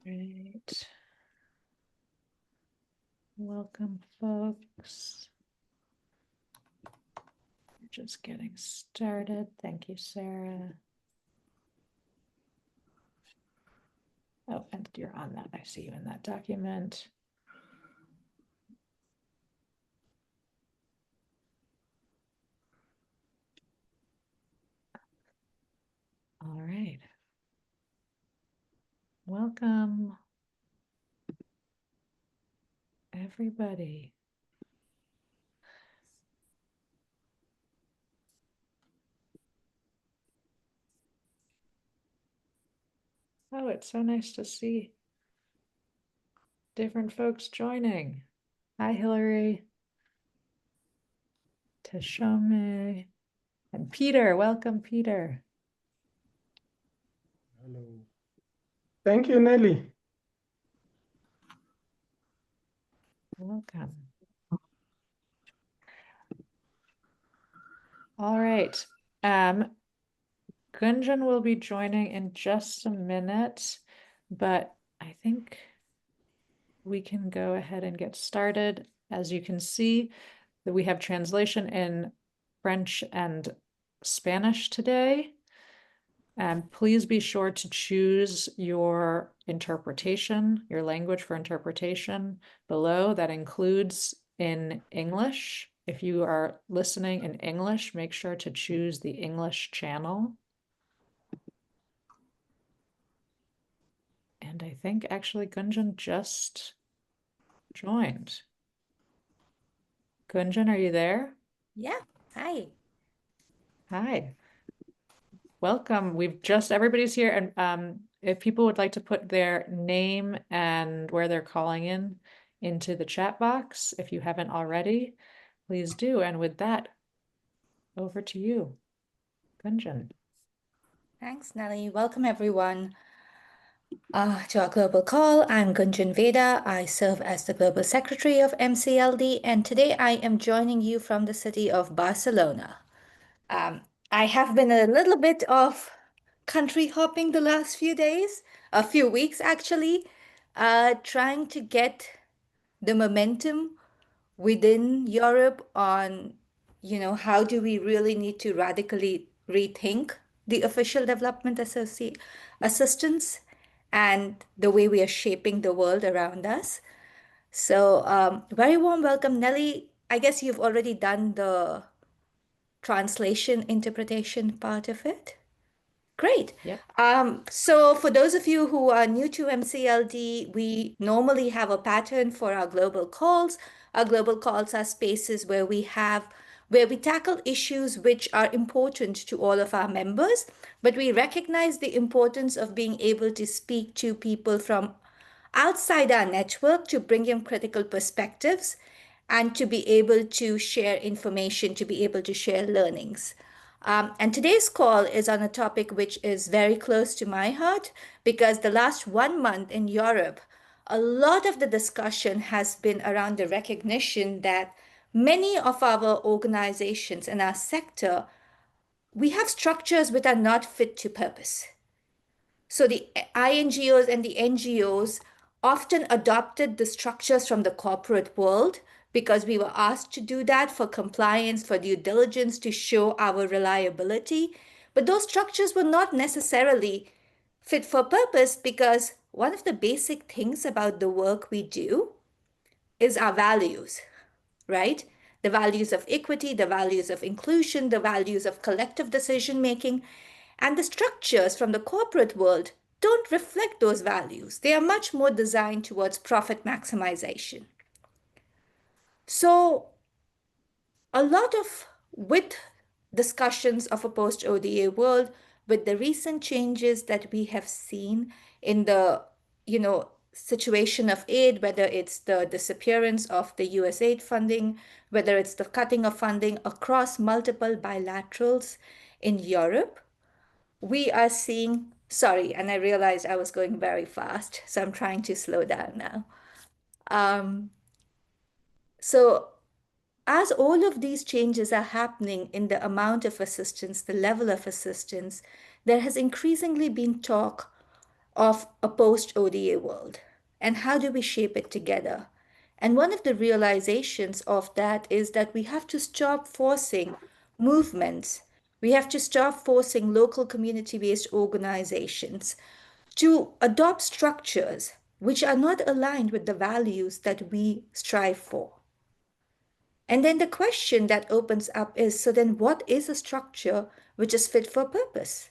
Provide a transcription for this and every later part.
Great. Welcome, folks. Just getting started. Thank you, Sarah. Oh, and you're on that. I see you in that document. All right. Welcome, everybody. Oh, it's so nice to see different folks joining. Hi, Hillary, Tashome, and Peter. Welcome, Peter. Hello. Thank you, Nelly. Welcome. All right. Gunjan will be joining in just a minute, but I think we can go ahead and get started. As you can see, that we have translation in French and Spanish today. And please be sure to choose your interpretation, your language for interpretation below. That includes in English. If you are listening in English, make sure to choose the English channel. And I think actually Gunjan just joined. Gunjan, are you there? Yeah, hi. Hi. Welcome. Everybody's here. And if people would like to put their name and where they're calling in into the chat box, if you haven't already, please do. And with that, over to you, Gunjan. Thanks, Nelly. Welcome, everyone, to our global call. I'm Gunjan Veda. I serve as the Global Secretary of MCLD, and today I am joining you from the city of Barcelona. I have been a little bit of country hopping the last few days, a few weeks actually, trying to get the momentum within Europe on, how do we really need to radically rethink the official development assistance and the way we are shaping the world around us. So, very warm welcome, Nelly. I guess you've already done the translation interpretation part of it. Great. Yep. So for those of you who are new to MCLD, we normally have a pattern for our global calls. Our global calls are spaces where we tackle issues which are important to all of our members, but we recognize the importance of being able to speak to people from outside our network to bring in critical perspectives and to be able to share information, to be able to share learnings. And today's call is on a topic which is very close to my heart because the last 1 month in Europe, a lot of the discussion has been around the recognition that many of our organizations in our sector, we have structures which are not fit to purpose. So the INGOs and the NGOs often adopted the structures from the corporate world because we were asked to do that for compliance, for due diligence, to show our reliability. But those structures were not necessarily fit for purpose because one of the basic things about the work we do is our values, right? The values of equity, the values of inclusion, the values of collective decision making. And the structures from the corporate world don't reflect those values. They are much more designed towards profit maximization. So, a lot of with discussions of a post ODA world, with the recent changes that we have seen in the situation of aid, whether it's the disappearance of the US aid funding, whether it's the cutting of funding across multiple bilaterals in Europe, we are seeing, sorry, and I realized I was going very fast, so I'm trying to slow down now. So as all of these changes are happening in the amount of assistance, the level of assistance, there has increasingly been talk of a post-ODA world? And how do we shape it together? And one of the realizations of that is that we have to stop forcing movements. We have to stop forcing local community-based organizations to adopt structures which are not aligned with the values that we strive for. And then the question that opens up is, so then what is a structure which is fit for purpose?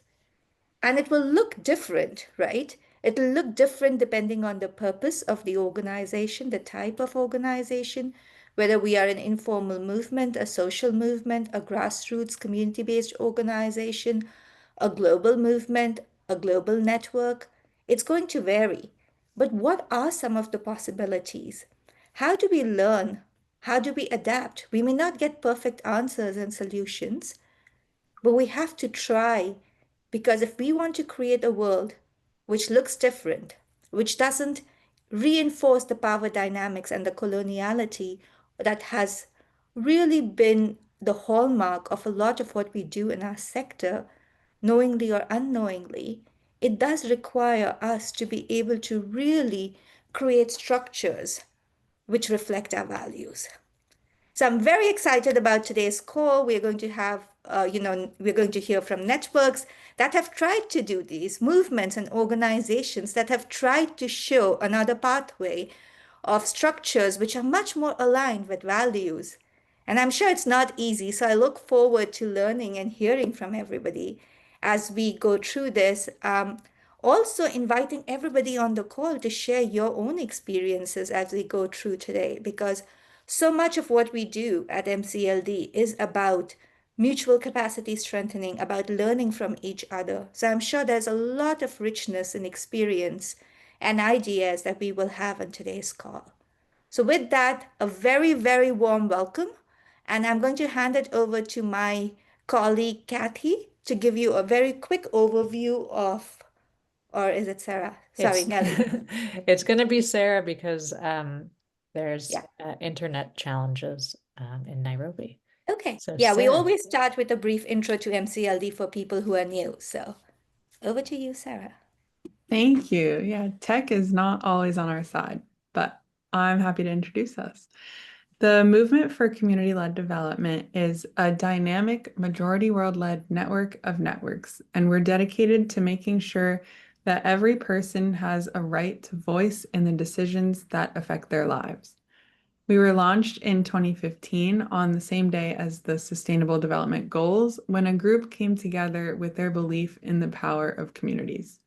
And it will look different, right? It'll look different depending on the purpose of the organization, the type of organization, whether we are an informal movement, a social movement, a grassroots community-based organization, a global movement, a global network. It's going to vary. But what are some of the possibilities? How do we learn? How do we adapt? We may not get perfect answers and solutions, but we have to try, because if we want to create a world which looks different, which doesn't reinforce the power dynamics and the coloniality that has really been the hallmark of a lot of what we do in our sector, knowingly or unknowingly, it does require us to be able to really create structures which reflect our values. So I'm very excited about today's call. We're going to have, we're going to hear from networks that have tried to do these, movements and organizations that have tried to show another pathway of structures which are much more aligned with values. And I'm sure it's not easy. So I look forward to learning and hearing from everybody as we go through this. Also, inviting everybody on the call to share your own experiences as we go through today, because so much of what we do at MCLD is about mutual capacity strengthening, about learning from each other. So I'm sure there's a lot of richness and experience and ideas that we will have on today's call. So with that, a very, very warm welcome. And I'm going to hand it over to my colleague, Kathy, to give you a very quick overview of, or is it Sarah? Sorry, It's Nelly. it's going to be Sarah because there's Yeah. internet challenges in Nairobi. Okay. So Yeah, we Sarah. always start with a brief intro to MCLD for people who are new. So over to you, Sarah. Thank you. Yeah, tech is not always on our side, but I'm happy to introduce us. The Movement for Community-Led Development is a dynamic, majority world-led network of networks, and we're dedicated to making sure that every person has a right to voice in the decisions that affect their lives. We were launched in 2015 on the same day as the Sustainable Development Goals, when a group came together with their belief in the power of communities.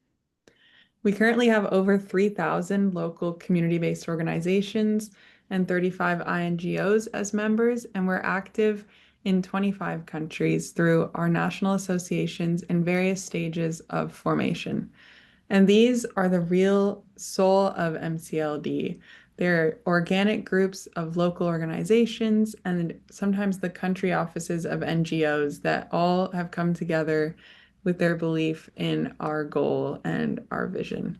We currently have over 3,000 local community-based organizations and 35 INGOs as members, and we're active in 25 countries through our national associations in various stages of formation. And these are the real soul of MCLD. They're organic groups of local organizations and sometimes the country offices of NGOs that all have come together with their belief in our goal and our vision.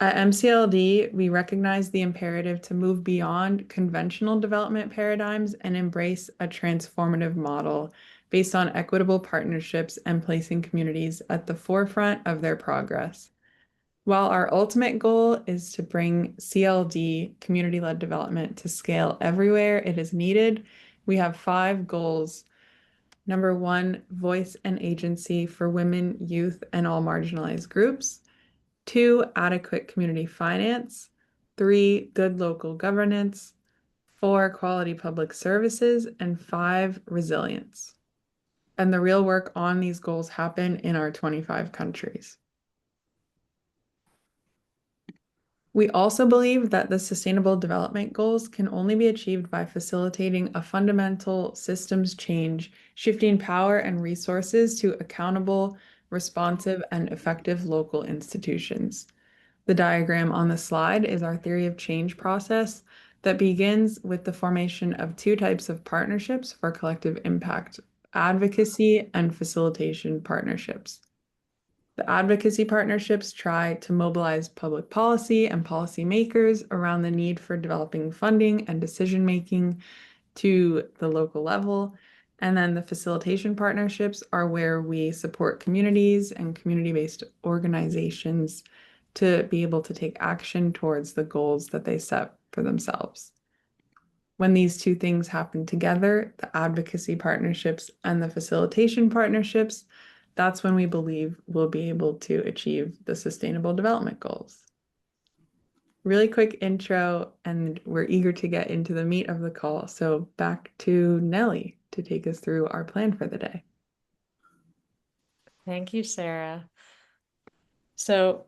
At MCLD, we recognize the imperative to move beyond conventional development paradigms and embrace a transformative model based on equitable partnerships and placing communities at the forefront of their progress. While our ultimate goal is to bring CLD, community-led development, to scale everywhere it is needed, we have 5 goals. Number 1, voice and agency for women, youth, and all marginalized groups. 2, adequate community finance. 3, good local governance. 4, quality public services. And 5, resilience. And the real work on these goals happen in our 25 countries. We also believe that the Sustainable Development Goals can only be achieved by facilitating a fundamental systems change, shifting power and resources to accountable, responsive, and effective local institutions. The diagram on the slide is our theory of change process that begins with the formation of 2 types of partnerships for collective impact: advocacy and facilitation partnerships. The advocacy partnerships try to mobilize public policy and policymakers around the need for developing funding and decision-making to the local level. And then the facilitation partnerships are where we support communities and community-based organizations to be able to take action towards the goals that they set for themselves. When these two things happen together, the advocacy partnerships and the facilitation partnerships, that's when we believe we'll be able to achieve the Sustainable Development Goals. Really quick intro, and we're eager to get into the meat of the call. So back to Nellie to take us through our plan for the day. Thank you, Sarah. So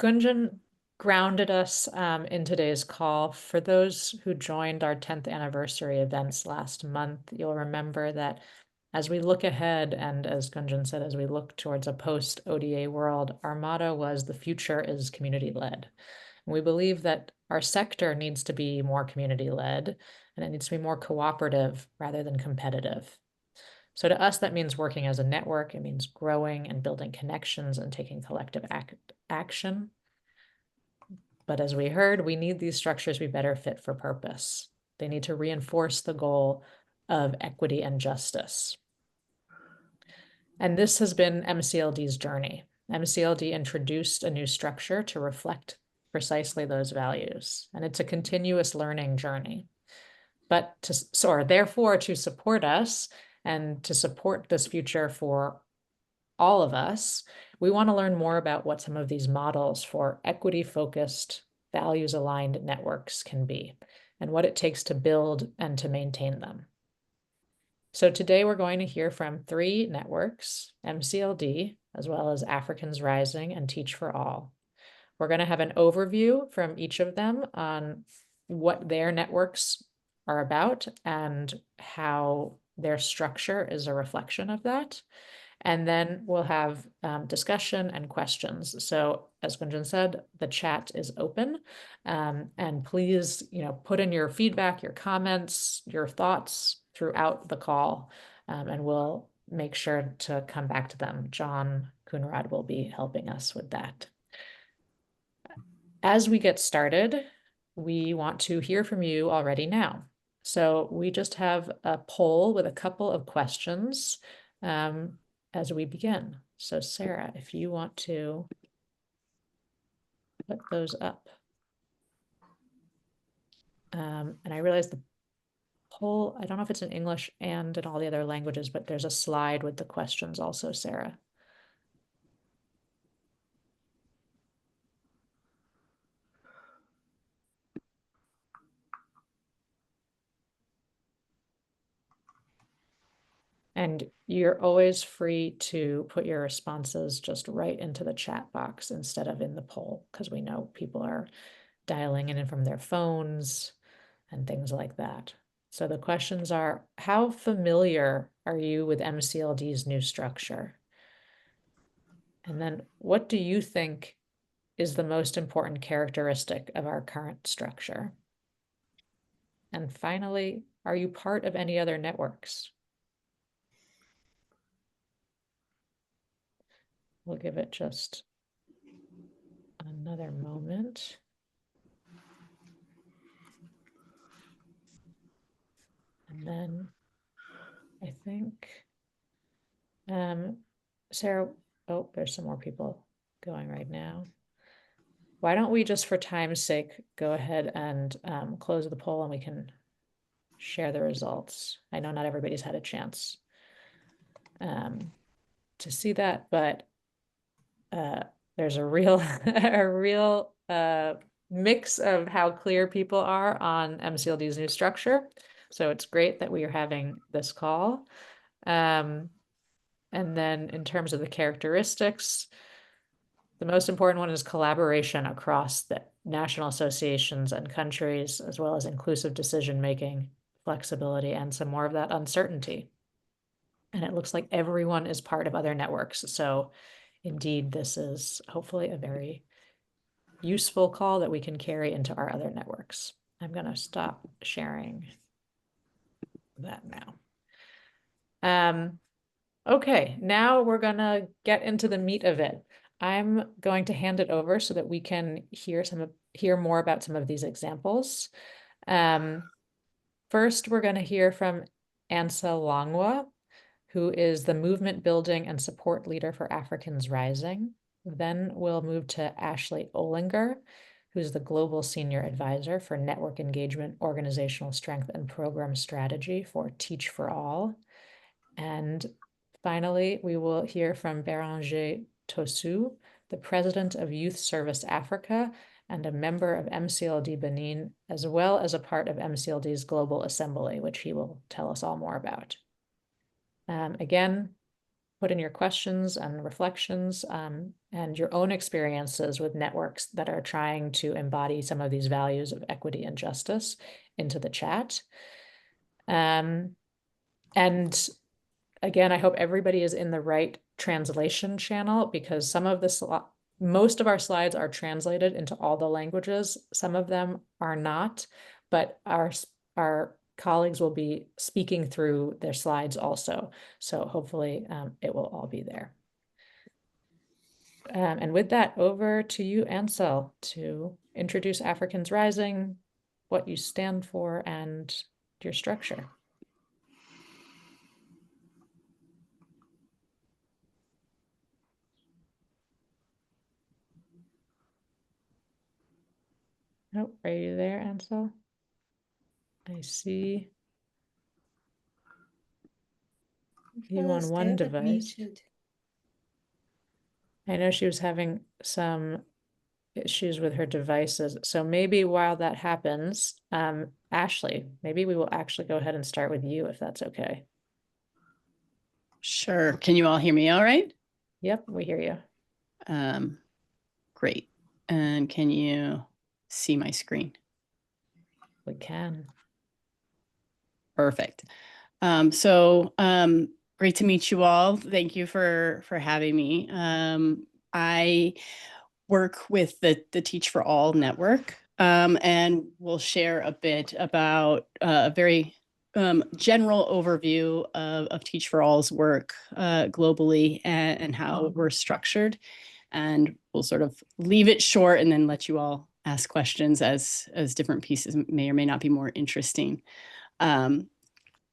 Gunjan grounded us in today's call. For those who joined our 10th anniversary events last month, you'll remember that as we look ahead, and as Gunjan said, as we look towards a post-ODA world, our motto was the future is community-led. We believe that our sector needs to be more community-led, and it needs to be more cooperative rather than competitive. So to us, that means working as a network. It means growing and building connections and taking collective action. But as we heard, we need these structures to be better fit for purpose. They need to reinforce the goal of equity and justice. And this has been MCLD's journey. MCLD introduced a new structure to reflect precisely those values. And it's a continuous learning journey. But therefore, to support us and to support this future for all of us, we want to learn more about what some of these models for equity-focused, values-aligned networks can be, and what it takes to build and to maintain them. So today we're going to hear from 3 networks, MCLD, as well as Africans Rising and Teach for All. We're going to have an overview from each of them on what their networks are about and how their structure is a reflection of that. And then we'll have discussion and questions. So as Gunjan said, the chat is open. And please, put in your feedback, your comments, your thoughts throughout the call, and we'll make sure to come back to them. John Coonrod will be helping us with that. As we get started, we want to hear from you already now. So we just have a poll with a couple of questions as we begin. So Sarah, if you want to put those up. And I realize the poll, I don't know if it's in English and in all the other languages, but there's a slide with the questions also, Sarah. And you're always free to put your responses just right into the chat box instead of in the poll, because we know people are dialing in from their phones and things like that. So the questions are, how familiar are you with MCLD's new structure? And then what do you think is the most important characteristic of our current structure? And finally, are you part of any other networks? We'll give it just another moment. And then I think, Sarah, oh, there's some more people going right now. Why don't we just, for time's sake, go ahead and close the poll and we can share the results. I know not everybody's had a chance to see that, but there's a real mix of how clear people are on MCLD's new structure. So it's great that we are having this call. And then in terms of the characteristics, the most important one is collaboration across the national associations and countries, as well as inclusive decision-making, flexibility, and some more of that uncertainty. And it looks like everyone is part of other networks. So indeed, this is hopefully a very useful call that we can carry into our other networks. I'm going to stop sharing that now. Okay, now we're going to get into the meat of it. I'm going to hand it over so that we can hear more about some of these examples. First, we're going to hear from Ansel Longwa, who is the movement building and support leader for Africans Rising. Then we'll move to Ashley Olinger, who's the global senior advisor for network engagement, organizational strength, and program strategy for Teach for All. And finally, we will hear from Béranger Tosu, the president of Youth Service Africa and a member of MCLD Benin, as well as a part of MCLD's Global Assembly, which he will tell us all more about. Again, put in your questions and reflections and your own experiences with networks that are trying to embody some of these values of equity and justice into the chat. And again, I hope everybody is in the right translation channel, because some of most of our slides are translated into all the languages. Some of them are not, but our colleagues will be speaking through their slides also. So hopefully it will all be there. And with that, over to you, Ansel, to introduce Africans Rising, what you stand for, and your structure. Oh, are you there, Ansel? I see you on one device. I know she was having some issues with her devices. So maybe while that happens, Ashley, maybe we will actually go ahead and start with you, if that's okay. Sure. Can you all hear me all right? Yep, we hear you. Great. And can you see my screen? We can. Perfect. Great to meet you all. Thank you for having me. I work with the Teach for All network, and we'll share a bit about a very general overview of Teach for All's work globally and how we're structured. And we'll sort of leave it short and then let you all ask questions as different pieces may or may not be more interesting.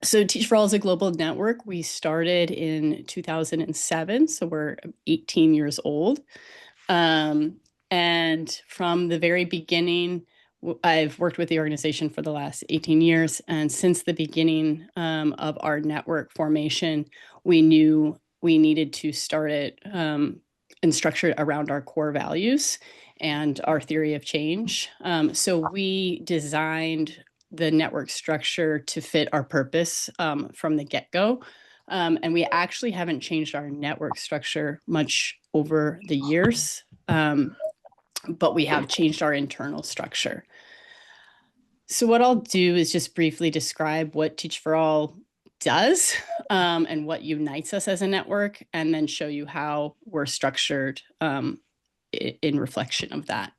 So Teach for All is a global network. We started in 2007, so we're 18 years old. And from the very beginning, I've worked with the organization for the last 18 years. And since the beginning of our network formation, we knew we needed to start it and structure it around our core values and our theory of change. So we designed the network structure to fit our purpose from the get-go. And we actually haven't changed our network structure much over the years, but we have changed our internal structure. So what I'll do is just briefly describe what Teach for All does and what unites us as a network, and then show you how we're structured in reflection of that.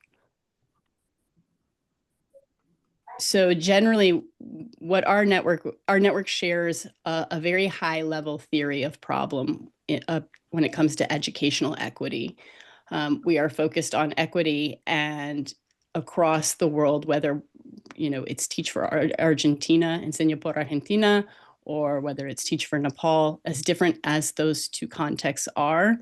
So generally, what our network shares a very high level theory of problem when it comes to educational equity. We are focused on equity and across the world, whether it's Teach for Argentina, Enseño por Argentina, or whether it's Teach for Nepal. As different as those two contexts are,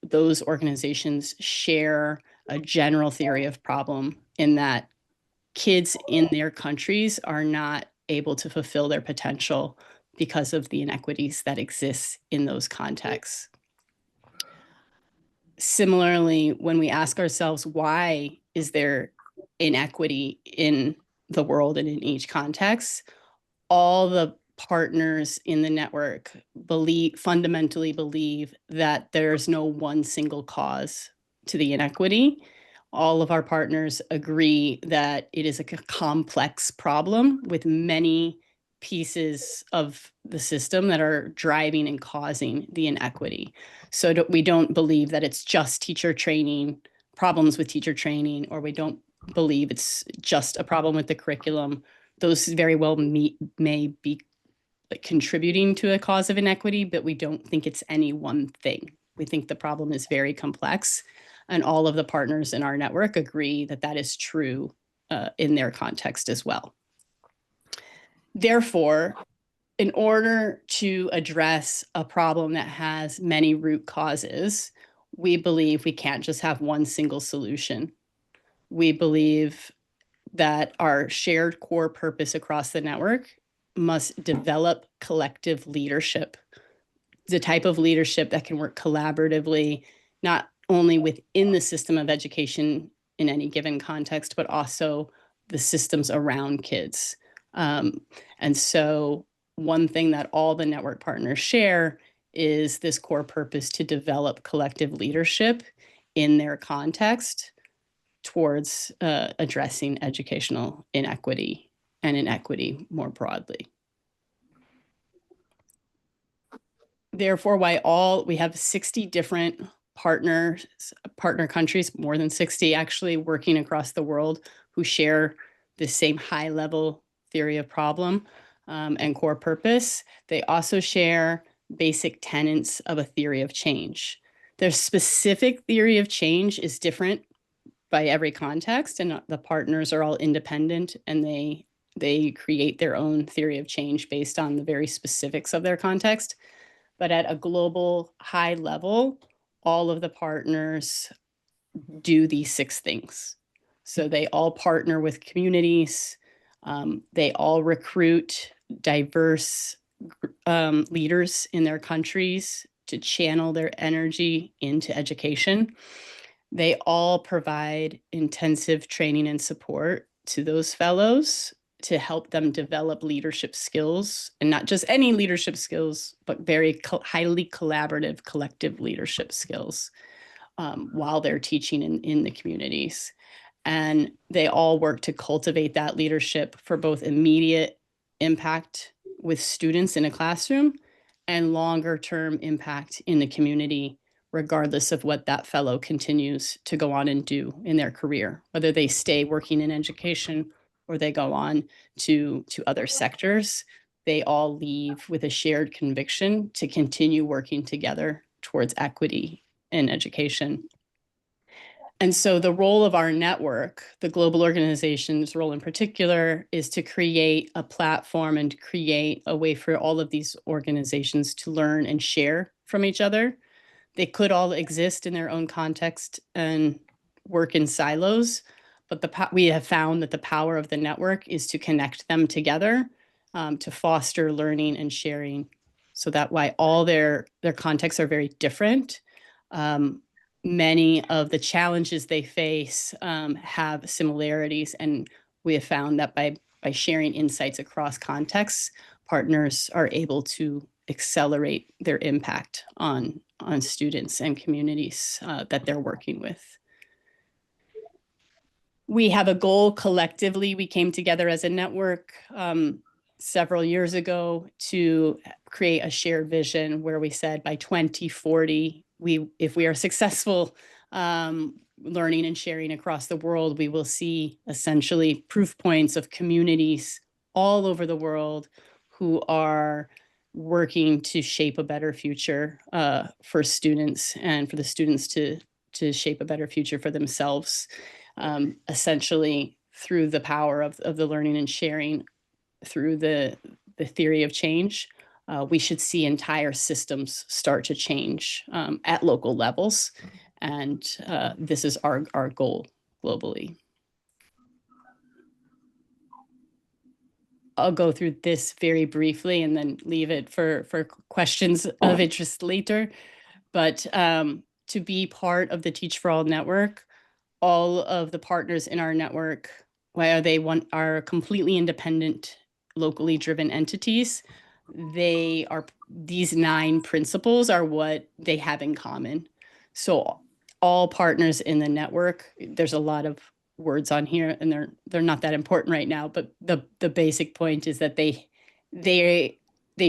those organizations share a general theory of problem in that kids in their countries are not able to fulfill their potential because of the inequities that exist in those contexts. Similarly, when we ask ourselves, why is there inequity in the world and in each context, all the partners in the network fundamentally believe that there's no one single cause to the inequity. All of our partners agree that it is a complex problem with many pieces of the system that are driving and causing the inequity. So we don't believe that it's just teacher training, problems with teacher training, or we don't believe it's just a problem with the curriculum. Those very well may be contributing to a cause of inequity, but we don't think it's any one thing. We think the problem is very complex, and all of the partners in our network agree that that is true in their context as well. Therefore, in order to address a problem that has many root causes, we believe we can't just have one single solution. We believe that our shared core purpose across the network must develop collective leadership, the type of leadership that can work collaboratively, not only within the system of education in any given context, but also the systems around kids. And so one thing that all the network partners share is this core purpose to develop collective leadership in their context towards addressing educational inequity and inequity more broadly. Therefore, we have 60 different partner countries, more than 60 actually, working across the world who share the same high level theory of problem and core purpose. They also share basic tenets of a theory of change. Their specific theory of change is different by every context, and the partners are all independent, and they create their own theory of change based on the very specifics of their context. But at a global high level, all of the partners do these 6 things. So they all partner with communities. They all recruit diverse leaders in their countries to channel their energy into education. They all provide intensive training and support to those fellows to help them develop leadership skills, and not just any leadership skills, but very highly collaborative collective leadership skills while they're teaching in the communities. And they all work to cultivate that leadership for both immediate impact with students in a classroom and longer term impact in the community, regardless of what that fellow continues to go on and do in their career, whether they stay working in education or they go on to other sectors. They all leave with a shared conviction to continue working together towards equity in education. And so the role of our network, the global organization's role in particular, is to create a platform and create a way for all of these organizations to learn and share from each other. They could all exist in their own context and work in silos, but we have found that the power of the network is to connect them together, to foster learning and sharing, so that while all their contexts are very different, many of the challenges they face have similarities, and we have found that by sharing insights across contexts, partners are able to accelerate their impact on students and communities that they're working with. We have a goal collectively. We came together as a network several years ago to create a shared vision where we said by 2040, if we are successful learning and sharing across the world, we will see essentially proof points of communities all over the world who are working to shape a better future for students, and for the students to shape a better future for themselves, essentially through the power of the learning and sharing through the theory of change. We should see entire systems start to change at local levels. And this is our goal globally. I'll go through this very briefly and then leave it for questions of interest later. But to be part of the Teach for All network, all of the partners in our network, while they are completely independent, locally driven entities, these 9 principles are what they have in common. So all partners in the network, there's a lot of words on here, and they're not that important right now, but the basic point is that they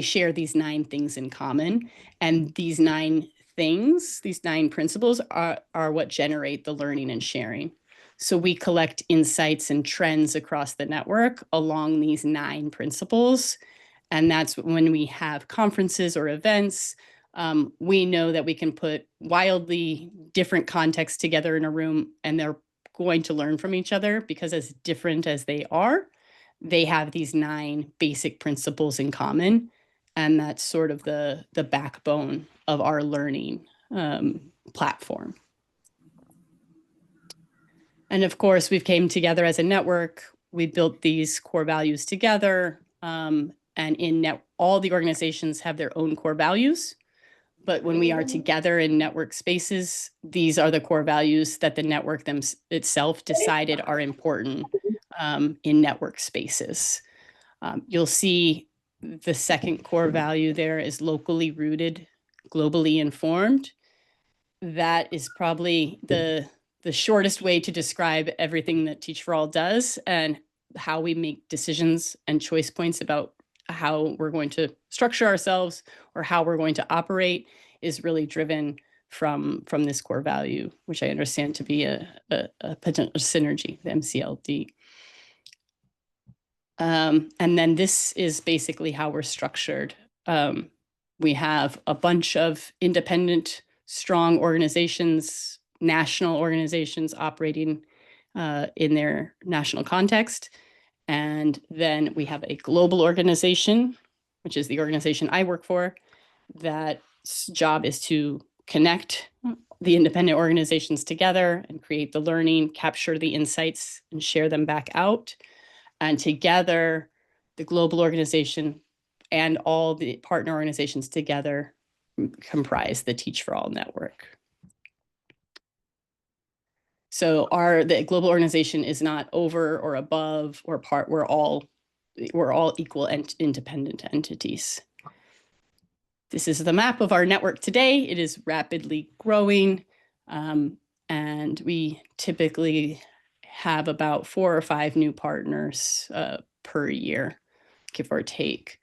share these 9 things in common, and these 9 things, these 9 principles are what generate the learning and sharing. So we collect insights and trends across the network along these 9 principles. And that's when we have conferences or events, we know that we can put wildly different contexts together in a room, and they're going to learn from each other, because as different as they are, they have these 9 basic principles in common. And that's sort of the backbone of our learning platform. And of course, we've came together as a network. We built these core values together. And all the organizations have their own core values. But when we are together in network spaces, these are the core values that the network itself decided are important in network spaces. You'll see the second core value there is locally rooted, globally informed. That is probably the shortest way to describe everything that Teach for All does and how we make decisions and choice points about how we're going to structure ourselves or how we're going to operate is really driven from this core value, which I understand to be a potential synergy, the MCLD. And then this is basically how we're structured. We have a bunch of independent, strong organizations, national organizations operating in their national context. And then we have a global organization, which is the organization I work for, that job is to connect the independent organizations together and create the learning, capture the insights, and share them back out. And together, the global organization and all the partner organizations together comprise the Teach for All network. So the global organization is not over or above or part. We're all equal and independent entities. This is the map of our network today. It is rapidly growing, and we typically have about 4 or 5 new partners per year, give or take.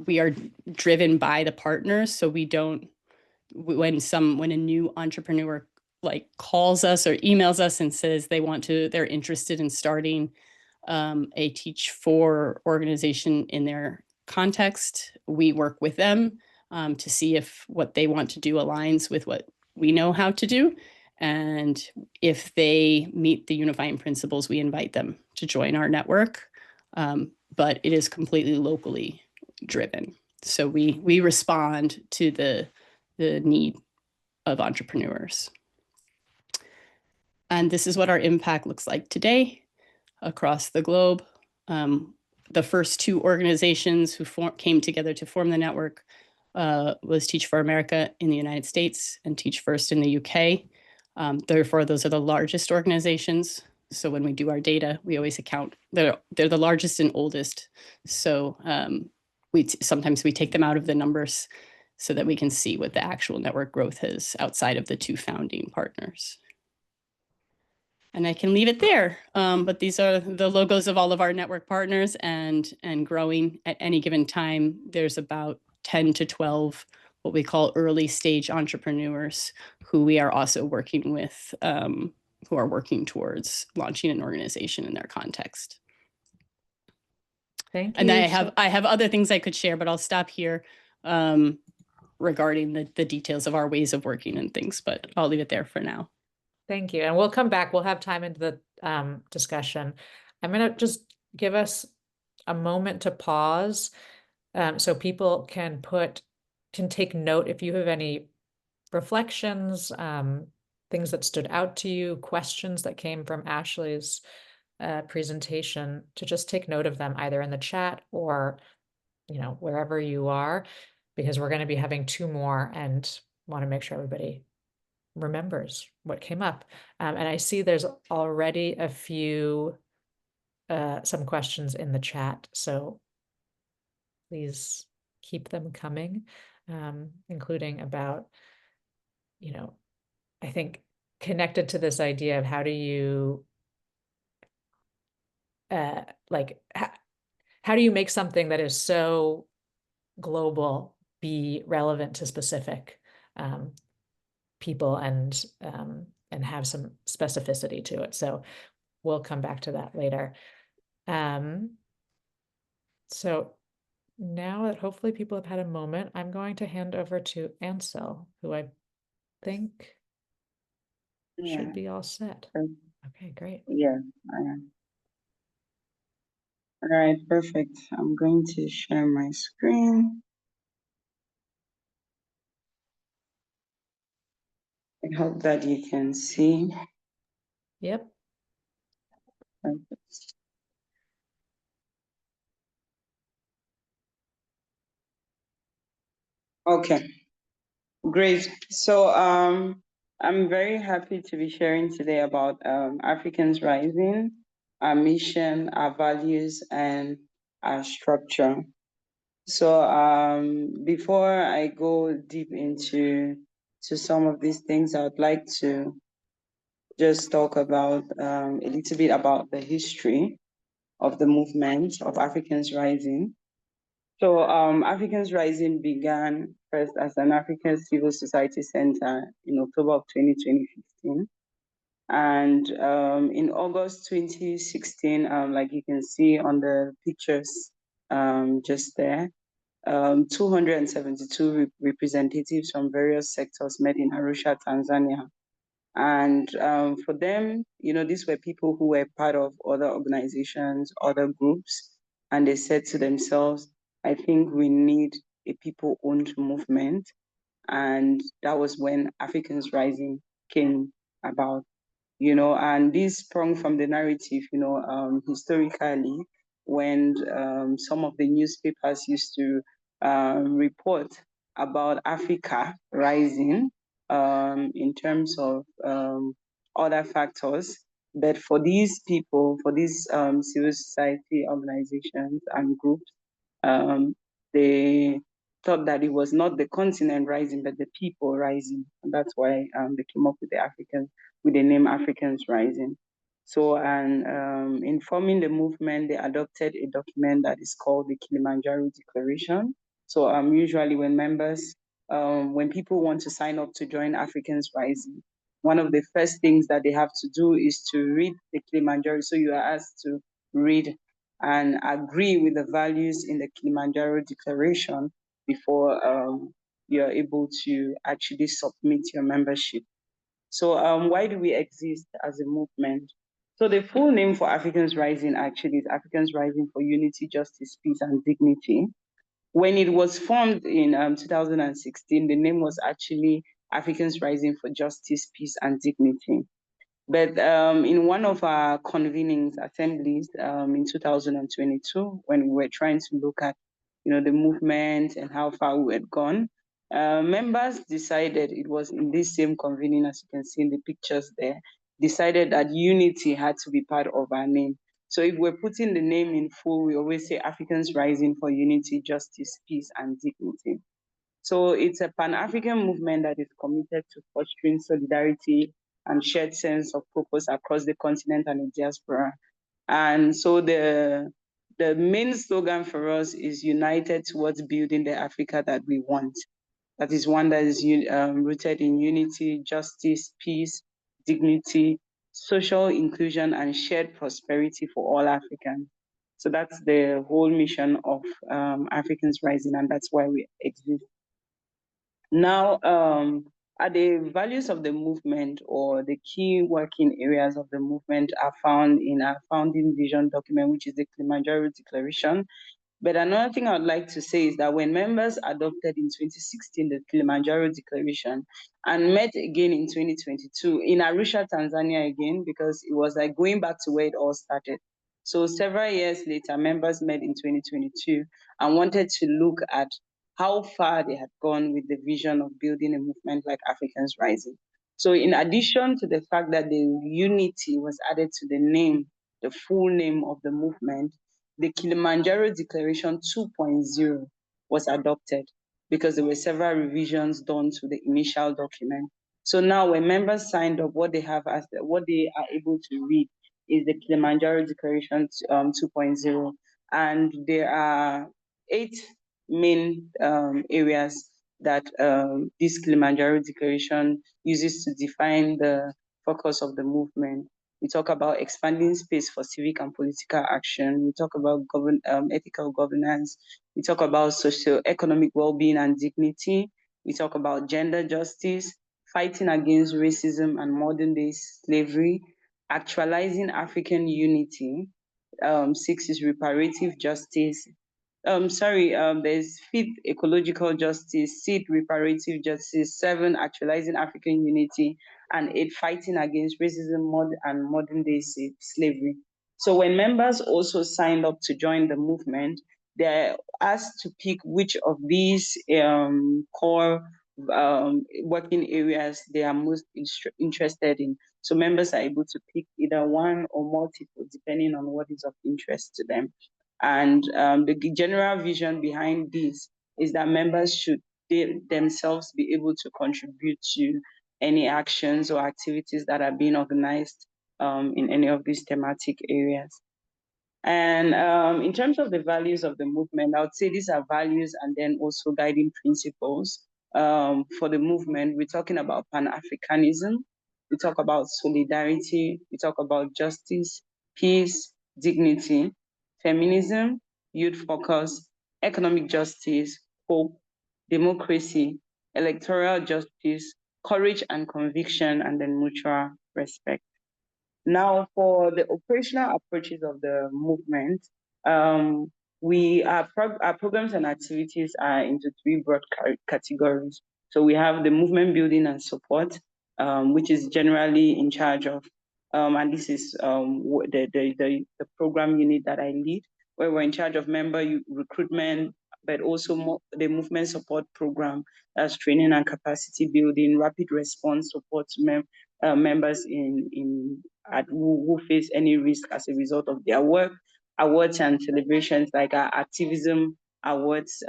We are driven by the partners, so we don't. When a new entrepreneur calls us or emails us and says they're interested in starting a Teach for organization in their context, we work with them to see if what they want to do aligns with what we know how to do. And if they meet the unifying principles, we invite them to join our network. But it is completely locally driven. So we respond to the need of entrepreneurs. And this is what our impact looks like today across the globe. The first 2 organizations who came together to form the network was Teach for America in the United States and Teach First in the UK. Therefore, those are the largest organizations. So when we do our data, we always account, they're the largest and oldest. So sometimes we take them out of the numbers so that we can see what the actual network growth is outside of the 2 founding partners. And I can leave it there. But these are the logos of all of our network partners and growing at any given time. There's about 10 to 12 what we call early stage entrepreneurs who we are also working with, who are working towards launching an organization in their context. Thank you. And then I have other things I could share, but I'll stop here regarding the details of our ways of working and things, but I'll leave it there for now. Thank you. And we'll come back. We'll have time into the discussion. I'm going to just give us a moment to pause so people can take note if you have any reflections, things that stood out to you, questions that came from Ashley's presentation, to just take note of them either in the chat or, wherever you are, because we're going to be having 2 more and want to make sure everybody remembers what came up. And I see there's already a few, some questions in the chat. So please keep them coming, including about, I think connected to this idea of how do you, how do you make something that is so global be relevant to specific people and have some specificity to it. So we'll come back to that later. So now that hopefully people have had a moment, I'm going to hand over to Ansel, who I think should be all set. Okay, great. Yeah, I am. All right, perfect. I'm going to share my screen. I hope that you can see. Yep. Okay, great. So I'm very happy to be sharing today about Africans Rising, our mission, our values, and our structure. So before I go deep into some of these things, I would like to just talk about a little bit about the history of the movement of Africans Rising. So Africans Rising began first as an African Civil Society Center in October of 2015. And in August 2016, like you can see on the pictures just there, 272 representatives from various sectors met in Arusha, Tanzania. And for them, these were people who were part of other organizations, other groups, and they said to themselves, I think we need a people-owned movement. And that was when Africans Rising came about. And this sprung from the narrative, historically, when some of the newspapers used to report about Africa rising in terms of other factors. But for these people, for these civil society organizations and groups, um, they thought that it was not the continent rising, but the people rising. And that's why they came up with the name Africans Rising. So, and in forming the movement, they adopted a document that is called the Kilimanjaro Declaration. So, usually when people want to sign up to join Africans Rising, one of the first things that they have to do is to read the Kilimanjaro. So you are asked to read and agree with the values in the Kilimanjaro Declaration before you're able to actually submit your membership. So why do we exist as a movement? So the full name for Africans Rising actually is Africans Rising for Unity, Justice, Peace, and Dignity. When it was formed in 2016, the name was actually Africans Rising for Justice, Peace, and Dignity. But in one of our convenings assemblies in 2022, when we were trying to look at, the movement and how far we had gone, members decided, it was in this same convening, as you can see in the pictures there, decided that unity had to be part of our name. So if we're putting the name in full, we always say Africans Rising for Unity, Justice, Peace, and Dignity. So it's a Pan-African movement that is committed to fostering solidarity and shared sense of purpose across the continent and the diaspora. And so the main slogan for us is united towards building the Africa that we want. That is one that is rooted in unity, justice, peace, dignity, social inclusion, and shared prosperity for all Africans. So that's the whole mission of Africans Rising, and that's why we exist. Now, are the values of the movement or the key working areas of the movement are found in our founding vision document, which is the Kilimanjaro Declaration. But another thing I'd like to say is that when members adopted in 2016 the Kilimanjaro Declaration and met again in 2022 in Arusha, Tanzania again, because it was like going back to where it all started. So several years later, members met in 2022 and wanted to look at how far they had gone with the vision of building a movement like Africans Rising. So in addition to the fact that the unity was added to the name, the full name of the movement, the Kilimanjaro Declaration 2.0 was adopted because there were several revisions done to the initial document. So now when members signed up, what they are able to read is the Kilimanjaro Declaration 2.0. And there are 8 main areas that this Kilimanjaro Declaration uses to define the focus of the movement. We talk about expanding space for civic and political action. We talk about ethical governance. We talk about socio-economic well-being and dignity. We talk about gender justice, fighting against racism and modern-day slavery, actualizing African unity. 6 is reparative justice, there's 5th, ecological justice, 6th, reparative justice, 7, actualizing African unity, and 8, fighting against racism and modern day slavery. So when members also signed up to join the movement, they're asked to pick which of these core working areas they are most interested in. So members are able to pick either one or multiple, depending on what is of interest to them. And the general vision behind this is that members should themselves be able to contribute to any actions or activities that are being organized in any of these thematic areas. And in terms of the values of the movement, I would say these are values and then also guiding principles for the movement. We're talking about Pan-Africanism, we talk about solidarity, we talk about justice, peace, dignity, feminism, youth focus, economic justice, hope, democracy, electoral justice, courage and conviction, and then mutual respect. Now, for the operational approaches of the movement, our programs and activities are into 3 broad categories. So we have the movement building and support, which is generally in charge of, and this is the program unit that I lead, where we're in charge of member recruitment, but also the movement support program, that's training and capacity building, rapid response support to members who face any risk as a result of their work, awards and celebrations like our activism awards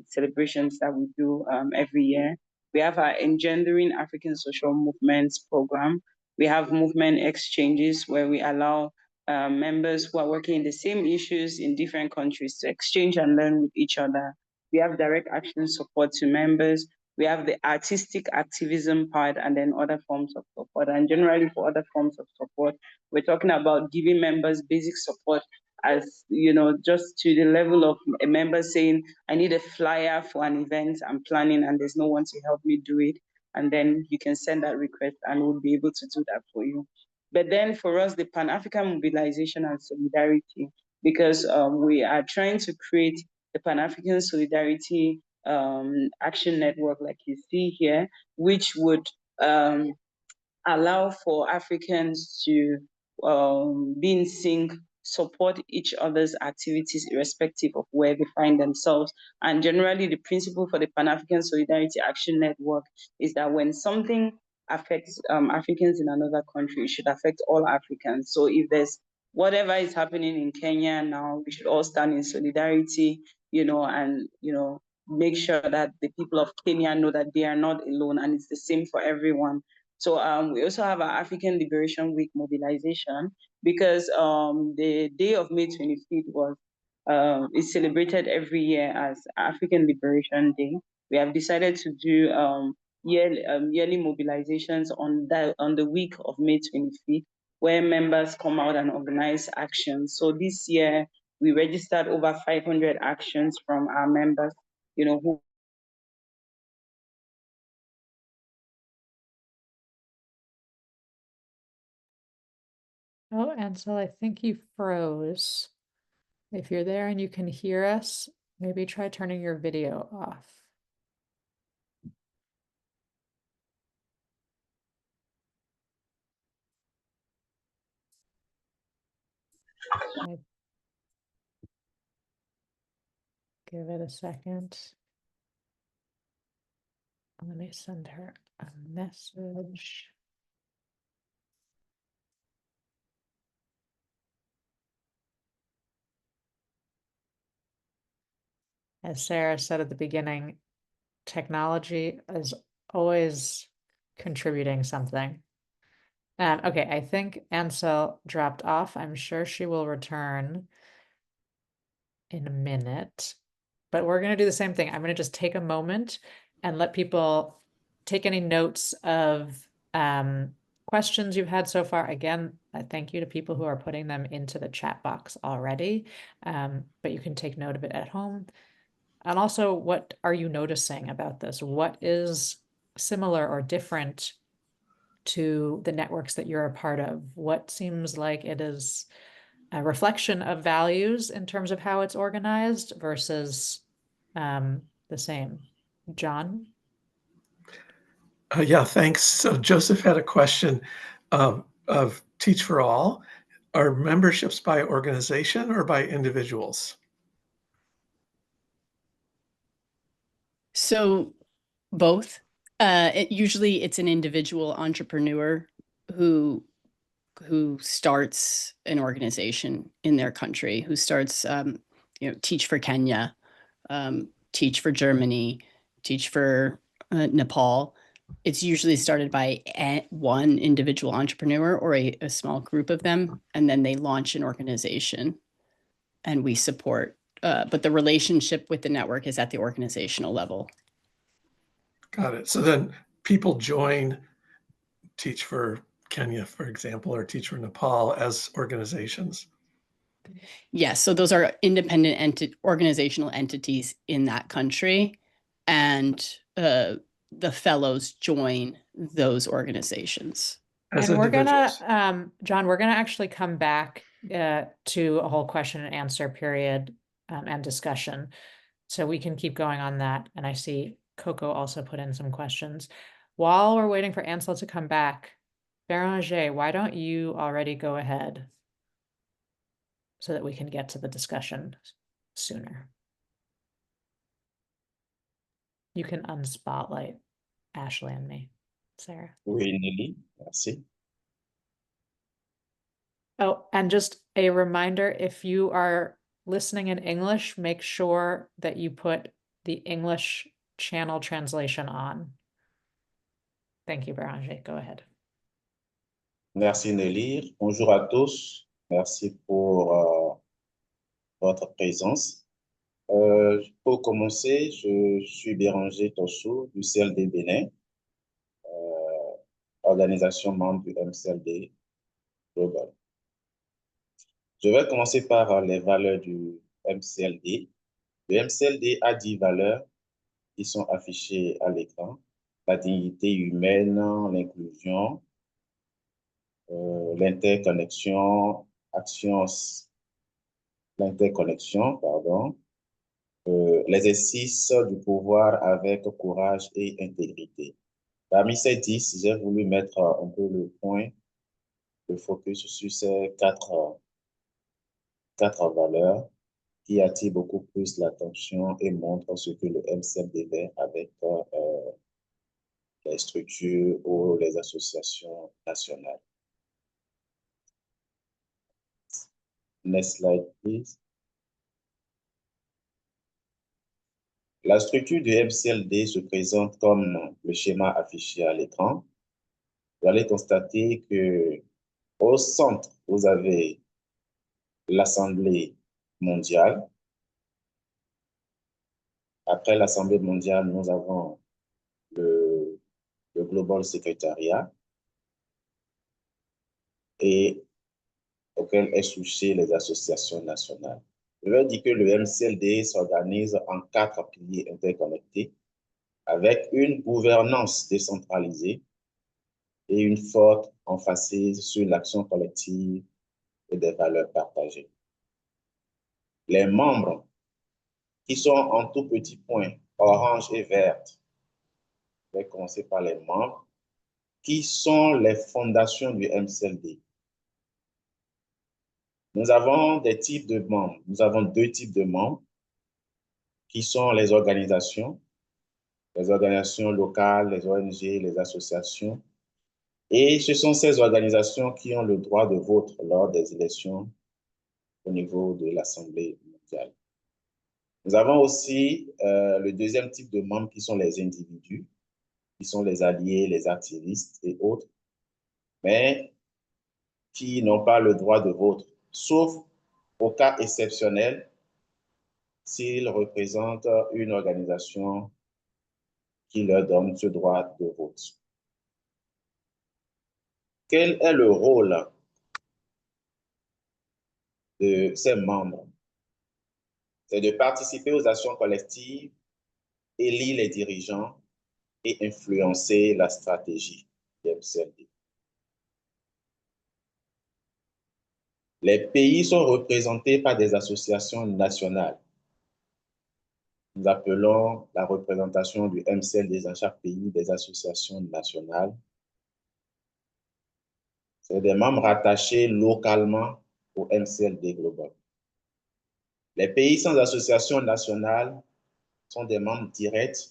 celebrations that we do every year. We have our Engendering African Social Movements program. We have movement exchanges where we allow members who are working in the same issues in different countries to exchange and learn with each other. We have direct action support to members. We have the artistic activism part and then other forms of support. And generally for other forms of support, we're talking about giving members basic support as, just to the level of a member saying, I need a flyer for an event I'm planning and there's no one to help me do it. And then you can send that request and we'll be able to do that for you. But then for us, the Pan-African mobilization and solidarity, because we are trying to create the Pan-African Solidarity Action Network, like you see here, which would allow for Africans to be in sync, support each other's activities irrespective of where they find themselves. And generally, the principle for the Pan-African Solidarity Action Network is that when something affects Africans in another country, it should affect all Africans. So if there's whatever is happening in Kenya now, we should all stand in solidarity, and, make sure that the people of Kenya know that they are not alone and it's the same for everyone. So we also have our African Liberation Week mobilization because the day of May 25th is celebrated every year as African Liberation Day. We have decided to do yearly mobilizations on the week of May 25th, where members come out and organize actions. So this year we registered over 500 actions from our members, who Oh, Ansel, I think you froze. If you're there and you can hear us, maybe try turning your video off. Give it a second. Let me send her a message. As Sarah said at the beginning, technology is always contributing something. Okay, I think Ansel dropped off. I'm sure she will return in a minute, but we're going to do the same thing. I'm going to just take a moment and let people take any notes of questions you've had so far. Again, thank you to people who are putting them into the chat box already, but you can take note of it at home. And also, what are you noticing about this? What is similar or different to the networks that you're a part of? What seems like it is a reflection of values in terms of how it's organized versus the same. John? Yeah, thanks. So Joseph had a question of Teach for All. Are memberships by organization or by individuals? So both. Usually it's an individual entrepreneur who starts an organization in their country, who starts, Teach for Kenya, Teach for Germany, Teach for Nepal. It's usually started by one individual entrepreneur or a small group of them, and then they launch an organization, and we support. But the relationship with the network is at the organizational level. Got it. So then people join Teach for Kenya, for example, or Teach for Nepal as organizations. Yes, so those are independent organizational entities in that country, and the fellows join those organizations. As And we're individuals. gonna, John, we're gonna actually come back to a whole question and answer period and discussion. So we can keep going on that. And I see Coco also put in some questions. While we're waiting for Ansel to come back, Béranger, why don't you already go ahead so that we can get to the discussion sooner? You can unspotlight Ashley and me, Sarah. Oui, Nelly, merci. Oh, and just a reminder, if you are listening in English, make sure that you put the English channel translation on. Thank you, Béranger. Go ahead. Merci Nelly. Bonjour à tous. Merci pour votre présence. Pour commencer, je suis Béranger Tossou du CLD Benin, organisation membre du MCLD Global. Je vais commencer par les valeurs du MCLD. Le MCLD a 10 valeurs qui sont affichées à l'écran. La dignité humaine, l'inclusion, l'interconnexion, l'interconnexion, pardon, l'exercice du pouvoir avec courage et intégrité. Parmi ces 10, j'ai voulu mettre un peu le focus sur ces quatre valeurs qui attirent beaucoup plus l'attention et montrent ce que le MCLD fait avec les structures ou les associations nationales. Next slide, please. La structure du MCLD se présente comme le schéma affiché à l'écran. Vous allez constater que au centre, vous avez l'Assemblée mondiale. Après l'Assemblée mondiale, nous avons le Global Secretariat et auquel est touché les associations nationales. Je veux dire que le MCLD s'organise en 4 piliers interconnectés avec une gouvernance décentralisée et une forte emphasis sur l'action collective et des valeurs partagées. Les membres qui sont en tout petits points, orange et verte, je vais commencer par les membres, qui sont les fondations du MCLD. Nous avons des types de membres. Nous avons 2 types de membres qui sont les organisations locales, les ONG, les associations. Et ce sont ces organisations qui ont le droit de vote lors des élections au niveau de l'Assemblée mondiale. Nous avons aussi le deuxième type de membres qui sont les individus, qui sont les alliés, les activistes et autres, mais qui n'ont pas le droit de vote, sauf au cas exceptionnel s'ils représentent une organisation qui leur donne ce droit de vote. Quel est le rôle de ces membres? C'est de participer aux actions collectives, élire les dirigeants et influencer la stratégie du MCLD. Les pays sont représentés par des associations nationales. Nous appelons la représentation du MCLD dans chaque pays des associations nationales. C'est des membres rattachés localement au MCLD Global. Les pays sans association nationale sont des membres directs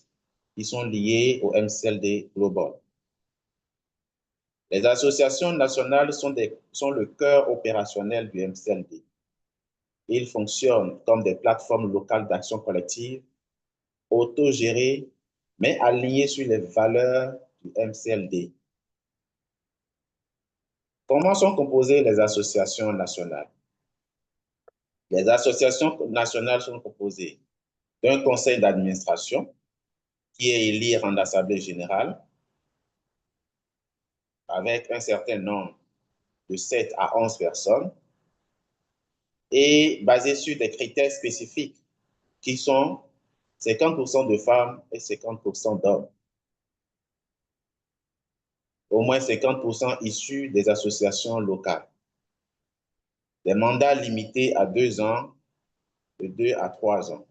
qui sont liés au MCLD Global. Les associations nationales sont le cœur opérationnel du MCLD. Ils fonctionnent comme des plateformes locales d'action collective, autogérées, mais alignées sur les valeurs du MCLD. Comment sont composées les associations nationales? Les associations nationales sont composées d'un conseil d'administration qui est élu en assemblée générale avec un certain nombre de 7 à 11 personnes et basé sur des critères spécifiques qui sont 50% de femmes et 50% d'hommes. Au moins 50% issus des associations locales. Des mandats limités à 2 ans, de 2 à 3 ans.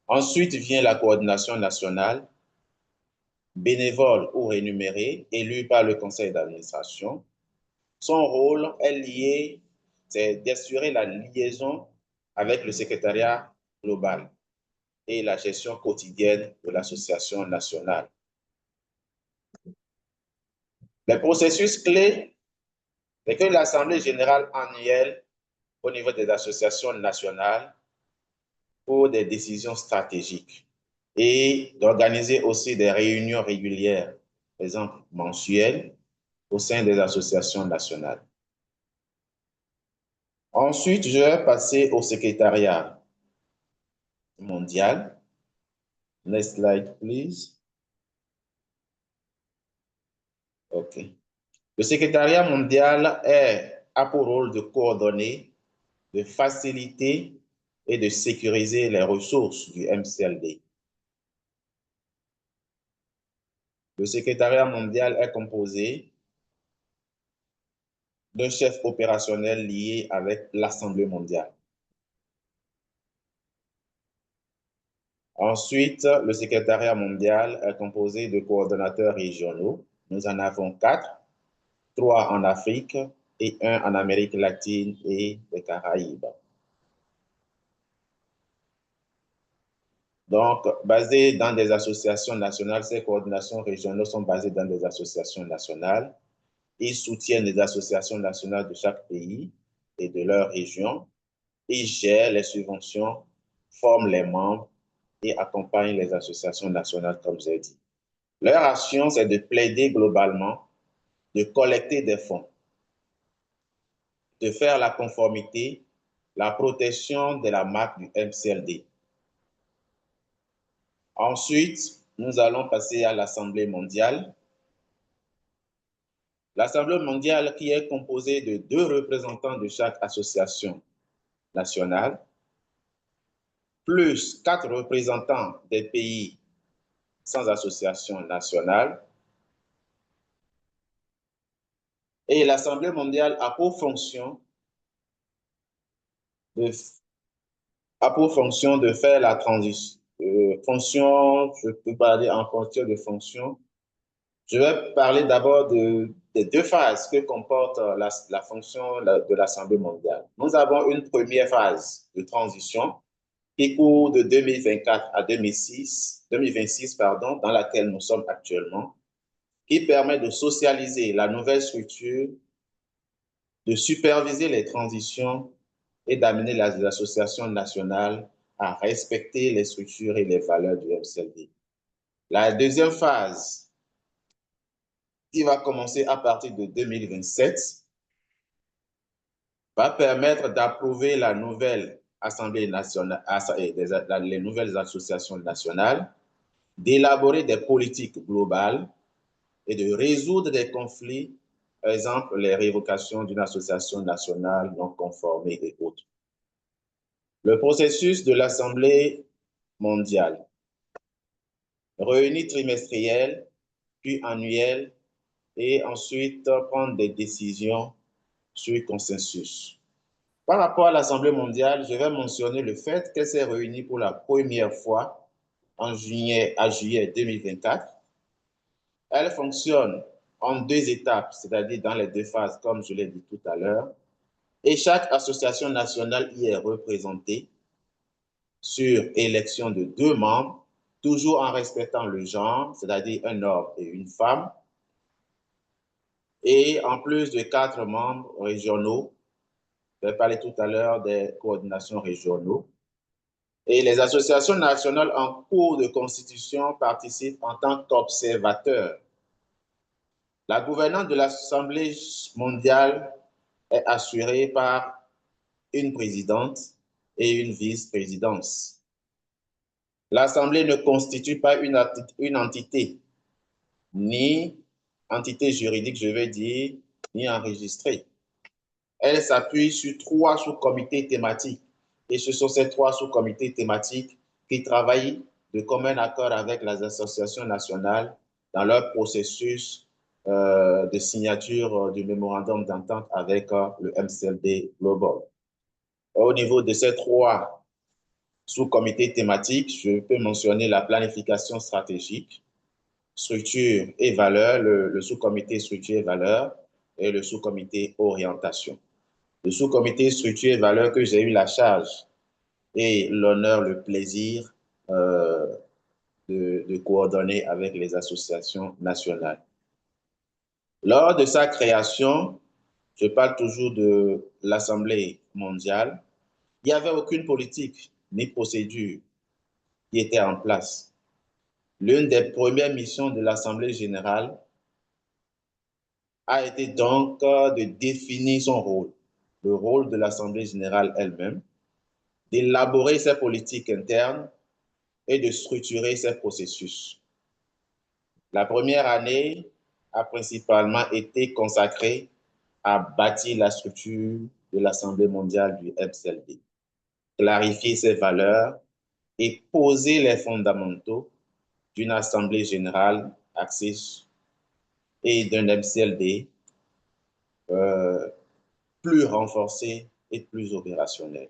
Ensuite vient la coordination nationale, bénévole ou rémunérée, élue par le conseil d'administration. Son rôle est lié, c'est d'assurer la liaison avec le secrétariat global et la gestion quotidienne de l'association nationale. Le processus clé, c'est que l'Assemblée générale annuelle au niveau des associations nationales pour des décisions stratégiques et d'organiser aussi des réunions régulières, par exemple mensuelles, au sein des associations nationales. Ensuite, je vais passer au secrétariat mondial. Next slide, please. OK. Le secrétariat mondial a pour rôle de coordonner, de faciliter et de sécuriser les ressources du MCLD. Le secrétariat mondial est composé d'un chef opérationnel lié avec l'Assemblée mondiale. Ensuite, le secrétariat mondial est composé de coordonnateurs régionaux. Nous en avons 4, 3 en Afrique et 1 en Amérique latine et les Caraïbes. Donc, basés dans des associations nationales, ces coordinations régionales sont basées dans des associations nationales. Ils soutiennent les associations nationales de chaque pays et de leur région. Ils gèrent les subventions, forment les membres et accompagnent les associations nationales, comme j'ai dit. Leur action, c'est de plaider globalement, de collecter des fonds, de faire la conformité, la protection de la marque du MCLD. Ensuite, nous allons passer à l'Assemblée mondiale. L'Assemblée mondiale qui est composée de 2 représentants de chaque association nationale, plus 4 représentants des pays sans association nationale. Et l'Assemblée mondiale a pour fonction de faire la transition. Je peux parler en fonction de fonction. Je vais parler d'abord des 2 phases que comporte la fonction de l'Assemblée mondiale. Nous avons une première phase de transition qui court de 2024 à 2026, dans laquelle nous sommes actuellement, qui permet de socialiser la nouvelle structure, de superviser les transitions et d'amener les associations nationales à respecter les structures et les valeurs du MCLD. La deuxième phase, qui va commencer à partir de 2027, va permettre d'approuver la nouvelle Assemblée nationale, les nouvelles associations nationales, d'élaborer des politiques globales et de résoudre des conflits, par exemple les révocations d'une association nationale non conformée et autres. Le processus de l'Assemblée mondiale, réunie trimestrielle, puis annuelle, et ensuite prendre des décisions sur consensus. Par rapport à l'Assemblée mondiale, je vais mentionner le fait qu'elle s'est réunie pour la première fois à juillet 2024. Elle fonctionne en 2 étapes, c'est-à-dire dans les 2 phases, comme je l'ai dit tout à l'heure. Et chaque association nationale y est représentée sur élection de 2 membres, toujours en respectant le genre, c'est-à-dire un homme et une femme, et en plus de 4 membres régionaux. Je vais parler tout à l'heure des coordinations régionaux. Et les associations nationales en cours de constitution participent en tant qu'observateurs. La gouvernance de l'Assemblée mondiale est assurée par une présidente et une vice-présidence. L'Assemblée ne constitue pas une entité, ni entité juridique, je vais dire, ni enregistrée. Elle s'appuie sur 3 sous-comités thématiques. Et ce sont ces 3 sous-comités thématiques qui travaillent de commun accord avec les associations nationales dans leur processus de signature du mémorandum d'entente avec le MCLD Global. Au niveau de ces 3 sous-comités thématiques, je peux mentionner la planification stratégique, structure et valeur, le sous-comité structure et valeur, et le sous-comité orientation. Le sous-comité structure et valeur que j'ai eu la charge et l'honneur, le plaisir de coordonner avec les associations nationales. Lors de sa création, je parle toujours de l'Assemblée mondiale, il n'y avait aucune politique ni procédure qui était en place. L'une des premières missions de l'Assemblée générale a été donc de définir son rôle, le rôle de l'Assemblée générale elle-même, d'élaborer ses politiques internes et de structurer ses processus. La première année a principalement été consacrée à bâtir la structure de l'Assemblée mondiale du MCLD, clarifier ses valeurs et poser les fondamentaux d'une Assemblée générale axée et d'un MCLD plus renforcé et plus opérationnel.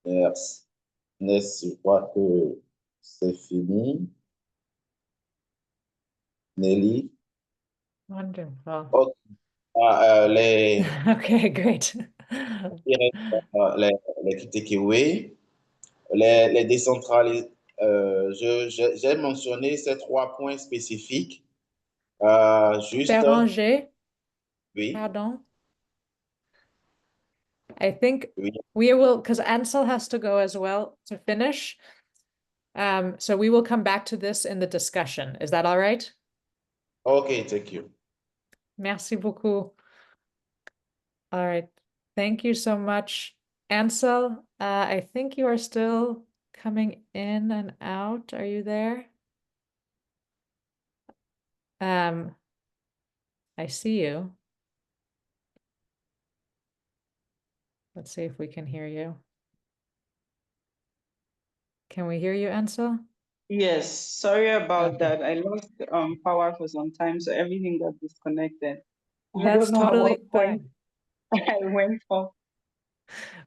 Merci. Je crois que c'est fini. Nelly. Wonderful. Okay. Okay, great. Les key takeaways, les décentralisations. J'ai mentionné ces 3 points spécifiques. Juste, Béranger, oui, pardon. I think oui. we will, because Ansel has to go as well to finish. So we will come back to this in the discussion. Is that all right? Okay, thank you. Merci beaucoup. All right. Thank you so much. Ansel, I think you are still coming in and out. Are you there? I see you. Let's see if we can hear you. Can we hear you, Ansel? Yes, sorry about Okay. that. I lost power for some time, so everything got disconnected. I That's don't know at totally what point fine. I went off.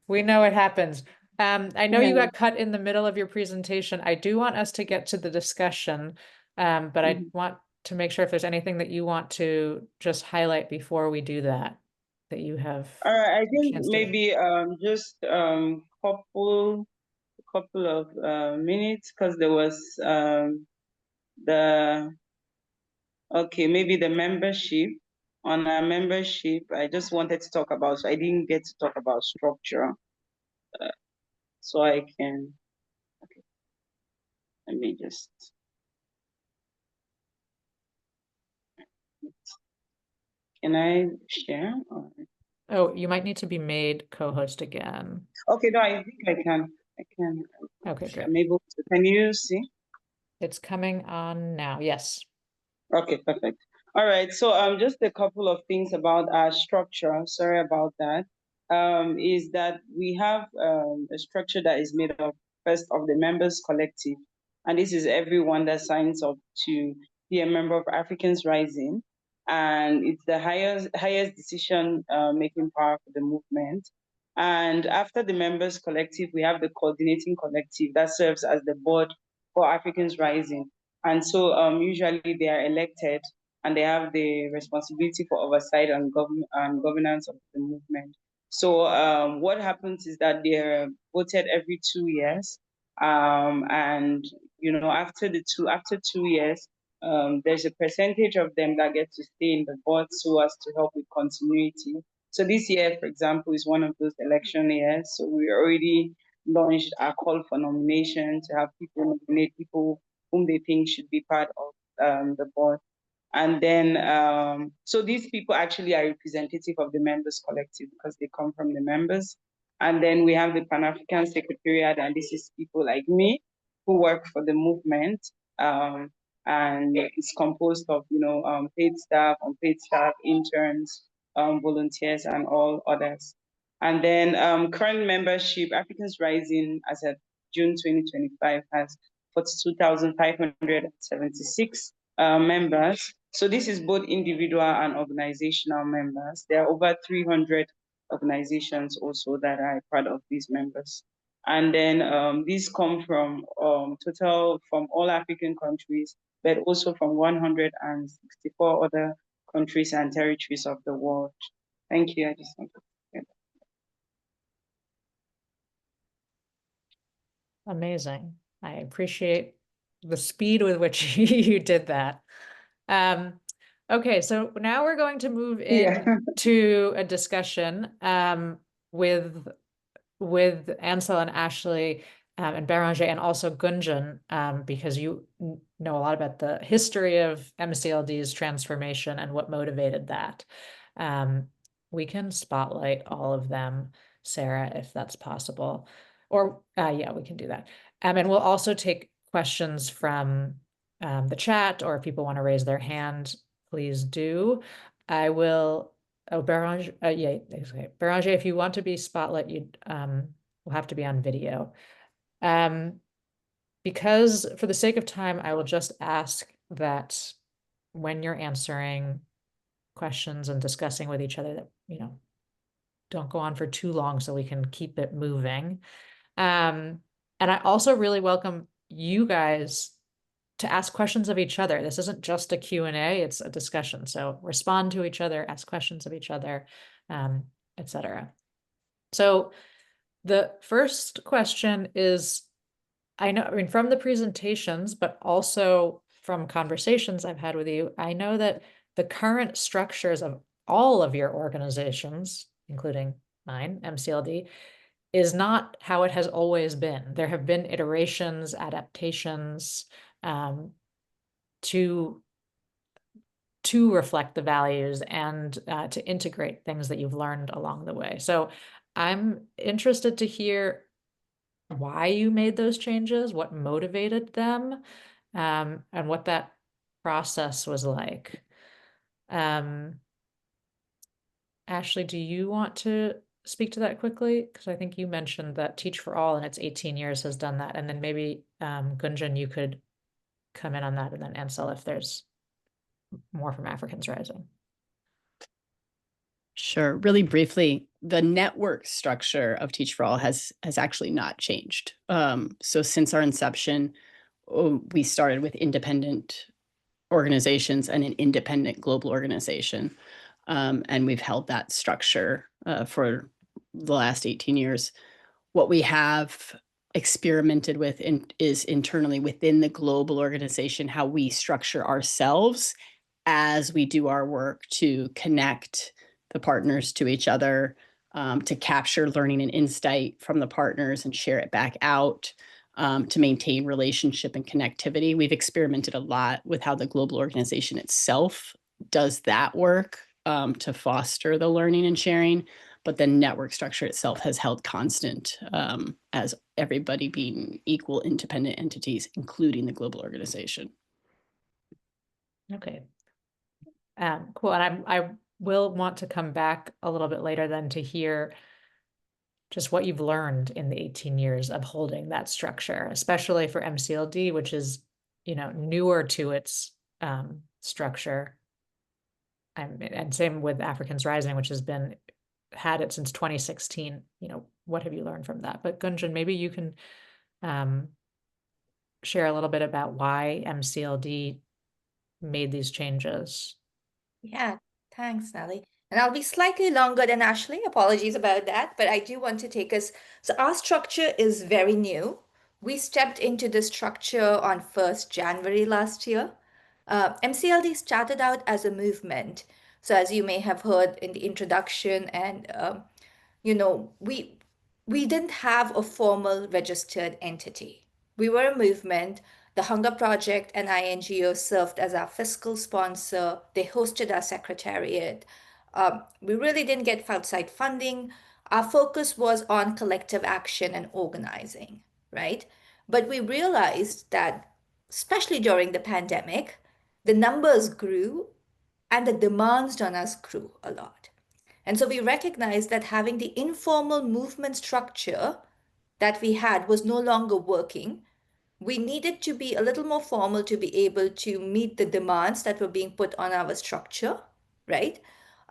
We know it happens. I know you Yeah. got cut in the middle of your presentation. I do want us to get to the discussion, but I want to make sure if there's anything that you want to just highlight before we do that, that you have. All right, I think chance to- maybe just couple of minutes, because there was maybe the membership. On our membership, I just wanted to talk about, so I didn't get to talk about structure. So I can, okay, let me just. Can I share? Or... Oh, you might need to be made co-host again. Okay, no, I think I can. Okay, great. I'm able to. Can you see? It's coming on now. Yes. Okay, perfect. All right. So just a couple of things about our structure. Sorry about that. Is that we have a structure that is made of first of the members collective, and this is everyone that signs up to be a member of Africans Rising. and it's the highest decision making power for the movement. And after the members collective, we have the coordinating collective that serves as the board for Africans Rising. And so usually they are elected and they have the responsibility for oversight and governance of the movement. So what happens is that they're voted every 2 years. And after 2 years, there's a percentage of them that get to stay in the board so as to help with continuity. So this year, for example, is one of those election years. So we already launched our call for nomination to have people nominate people whom they think should be part of the board. And then, so these people actually are representative of the members collective because they come from the members. And then we have the Pan-African Secretariat, and this is people like me who work for the movement. And it's composed of, paid staff, unpaid staff, interns, volunteers, and all others. And then current membership, Africans Rising as of June 2025 has 42,576 members. So this is both individual and organizational members. There are over 300 organizations also that are part of these members. And then these come from total from all African countries, but also from 164 other countries and territories of the world. Thank you. I just want to say that. Amazing. I appreciate the speed with which you did that. Okay, so now we're going to move into a discussion with Ansel and Ashley and Béranger and also Gunjan, because you know a lot about the history of MCLD's transformation and what motivated that. We can spotlight all of them, Sarah, if that's possible. Or yeah, we can do that. And we'll also take questions from the chat, or if people want to raise their hand, please do. I will, Béranger, yeah, okay. Béranger, if you want to be spotlight, you will have to be on video. Because for the sake of time, I will just ask that when you're answering questions and discussing with each other that, don't go on for too long so we can keep it moving. And I also really welcome you guys to ask questions of each other. This isn't just a Q&A, it's a discussion. So respond to each other, ask questions of each other, etc. So the first question is, from the presentations, but also from conversations I've had with you, I know that the current structures of all of your organizations, including mine, MCLD, is not how it has always been. There have been iterations, adaptations to reflect the values and to integrate things that you've learned along the way. So I'm interested to hear why you made those changes, what motivated them, and what that process was like. Ashley, do you want to speak to that quickly? Because I think you mentioned that Teach for All in its 18 years has done that. And then maybe Gunjan, you could come in on that, and then Ansel if there's more from Africans Rising. Sure. Really briefly, the network structure of Teach for All has actually not changed. So since our inception, we started with independent organizations and an independent global organization. And we've held that structure for the last 18 years. What we have experimented with is internally within the global organization, how we structure ourselves as we do our work to connect the partners to each other, to capture learning and insight from the partners and share it back out, to maintain relationship and connectivity. We've experimented a lot with how the global organization itself does that work to foster the learning and sharing, but the network structure itself has held constant as everybody being equal independent entities, including the global organization. Okay. Cool. And I will want to come back a little bit later then to hear just what you've learned in the 18 years of holding that structure, especially for MCLD, which is, newer to its structure. and same with Africans Rising, which has had it since 2016. What have you learned from that? But Gunjan, maybe you can share a little bit about why MCLD made these changes. Yeah, thanks, Nelly. And I'll be slightly longer than Ashley. Apologies about that, but I do want to take us. So our structure is very new. We stepped into the structure on 1st January last year. MCLD started out as a movement. So as you may have heard in the introduction, and we didn't have a formal registered entity. We were a movement. The Hunger Project and INGO served as our fiscal sponsor. They hosted our secretariat. We really didn't get outside funding. Our focus was on collective action and organizing, right? But we realized that, especially during the pandemic, the numbers grew and the demands on us grew a lot. And so we recognized that having the informal movement structure that we had was no longer working. We needed to be a little more formal to be able to meet the demands that were being put on our structure, right?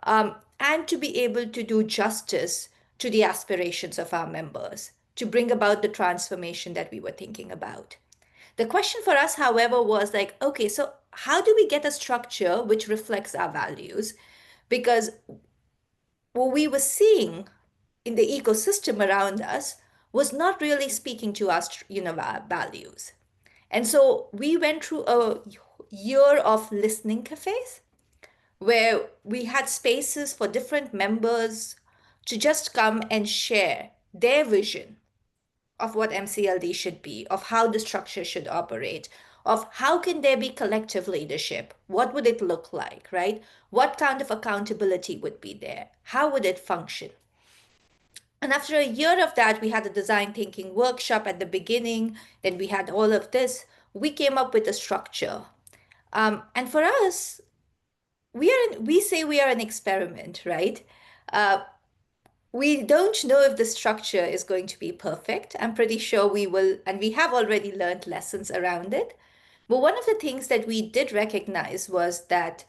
And to be able to do justice to the aspirations of our members, to bring about the transformation that we were thinking about. The question for us, however, was like, okay, so how do we get a structure which reflects our values? Because what we were seeing in the ecosystem around us was not really speaking to us, our values. And so we went through a year of listening cafes where we had spaces for different members to just come and share their vision of what MCLD should be, of how the structure should operate, of how can there be collective leadership? What would it look like, right? What kind of accountability would be there? How would it function? And after a year of that, we had a design thinking workshop at the beginning. Then we had all of this. We came up with a structure. And for us, we say we are an experiment, right? We don't know if the structure is going to be perfect. I'm pretty sure we will, and we have already learned lessons around it. But one of the things that we did recognize was that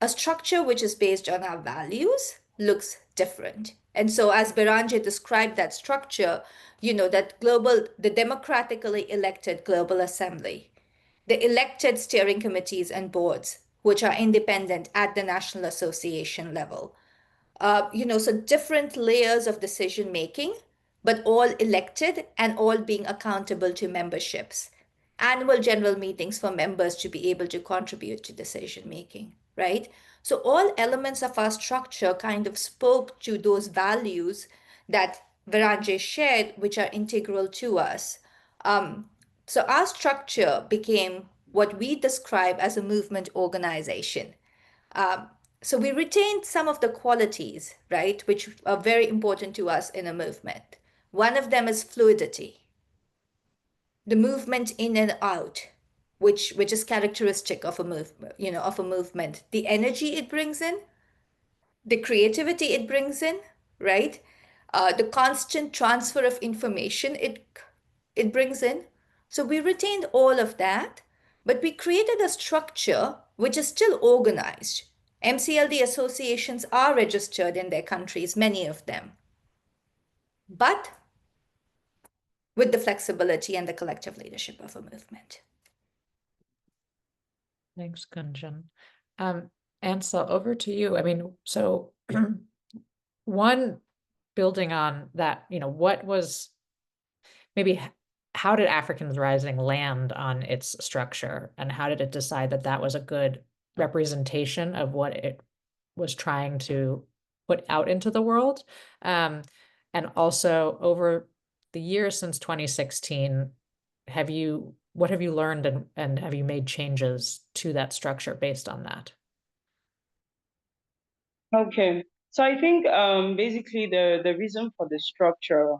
a structure which is based on our values looks different. And so as Biranje described that structure, the democratically elected Global Assembly, the elected steering committees and boards, which are independent at the National Association level, so different layers of decision making, but all elected and all being accountable to memberships. Annual general meetings for members to be able to contribute to decision making, right? So all elements of our structure kind of spoke to those values that Viranje shared, which are integral to us. So our structure became what we describe as a movement organization. So we retained some of the qualities, right, which are very important to us in a movement. One of them is fluidity, the movement in and out, which is characteristic of a movement. The energy it brings in, the creativity it brings in, right? The constant transfer of information it brings in. So we retained all of that, but we created a structure which is still organized. MCLD associations are registered in their countries, many of them, but with the flexibility and the collective leadership of a movement. Thanks, Gunjan. Ansel, over to you. I mean, so one, building on that, what was maybe how did Africans Rising land on its structure, and how did it decide that that was a good representation of what it was trying to put out into the world? And also, over the years since 2016, what have you learned, and have you made changes to that structure based on that? Okay, so I think basically the reason for the structure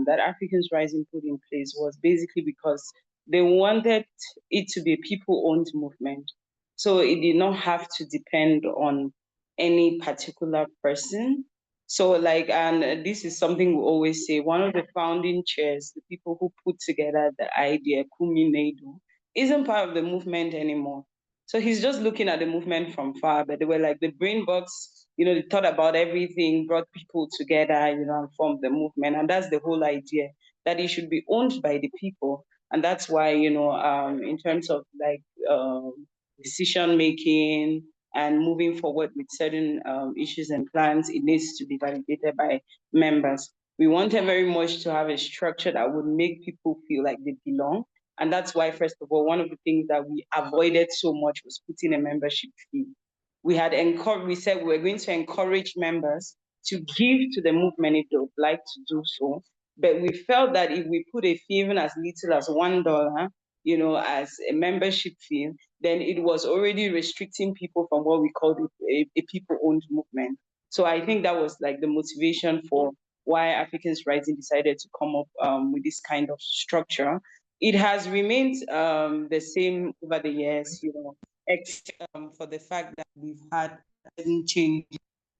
that Africans Rising put in place was basically because they wanted it to be a people-owned movement. So it did not have to depend on any particular person. So and this is something we always say, one of the founding chairs, the people who put together the idea, Kumi Naidu, isn't part of the movement anymore. So he's just looking at the movement from far, but they were like the brain box, they thought about everything, brought people together, and formed the movement. And that's the whole idea, that it should be owned by the people. And that's why, in terms of like decision making and moving forward with certain issues and plans, it needs to be validated by members. We wanted very much to have a structure that would make people feel like they belong. And that's why, first of all, one of the things that we avoided so much was putting a membership fee. We said we were going to encourage members to give to the movement if they would like to do so. But we felt that if we put a fee even as little as $1, as a membership fee, then it was already restricting people from what we called a people-owned movement. So I think that was like the motivation for why Africans Rising decided to come up with this kind of structure. It has remained the same over the years, except for the fact that we've had certain changes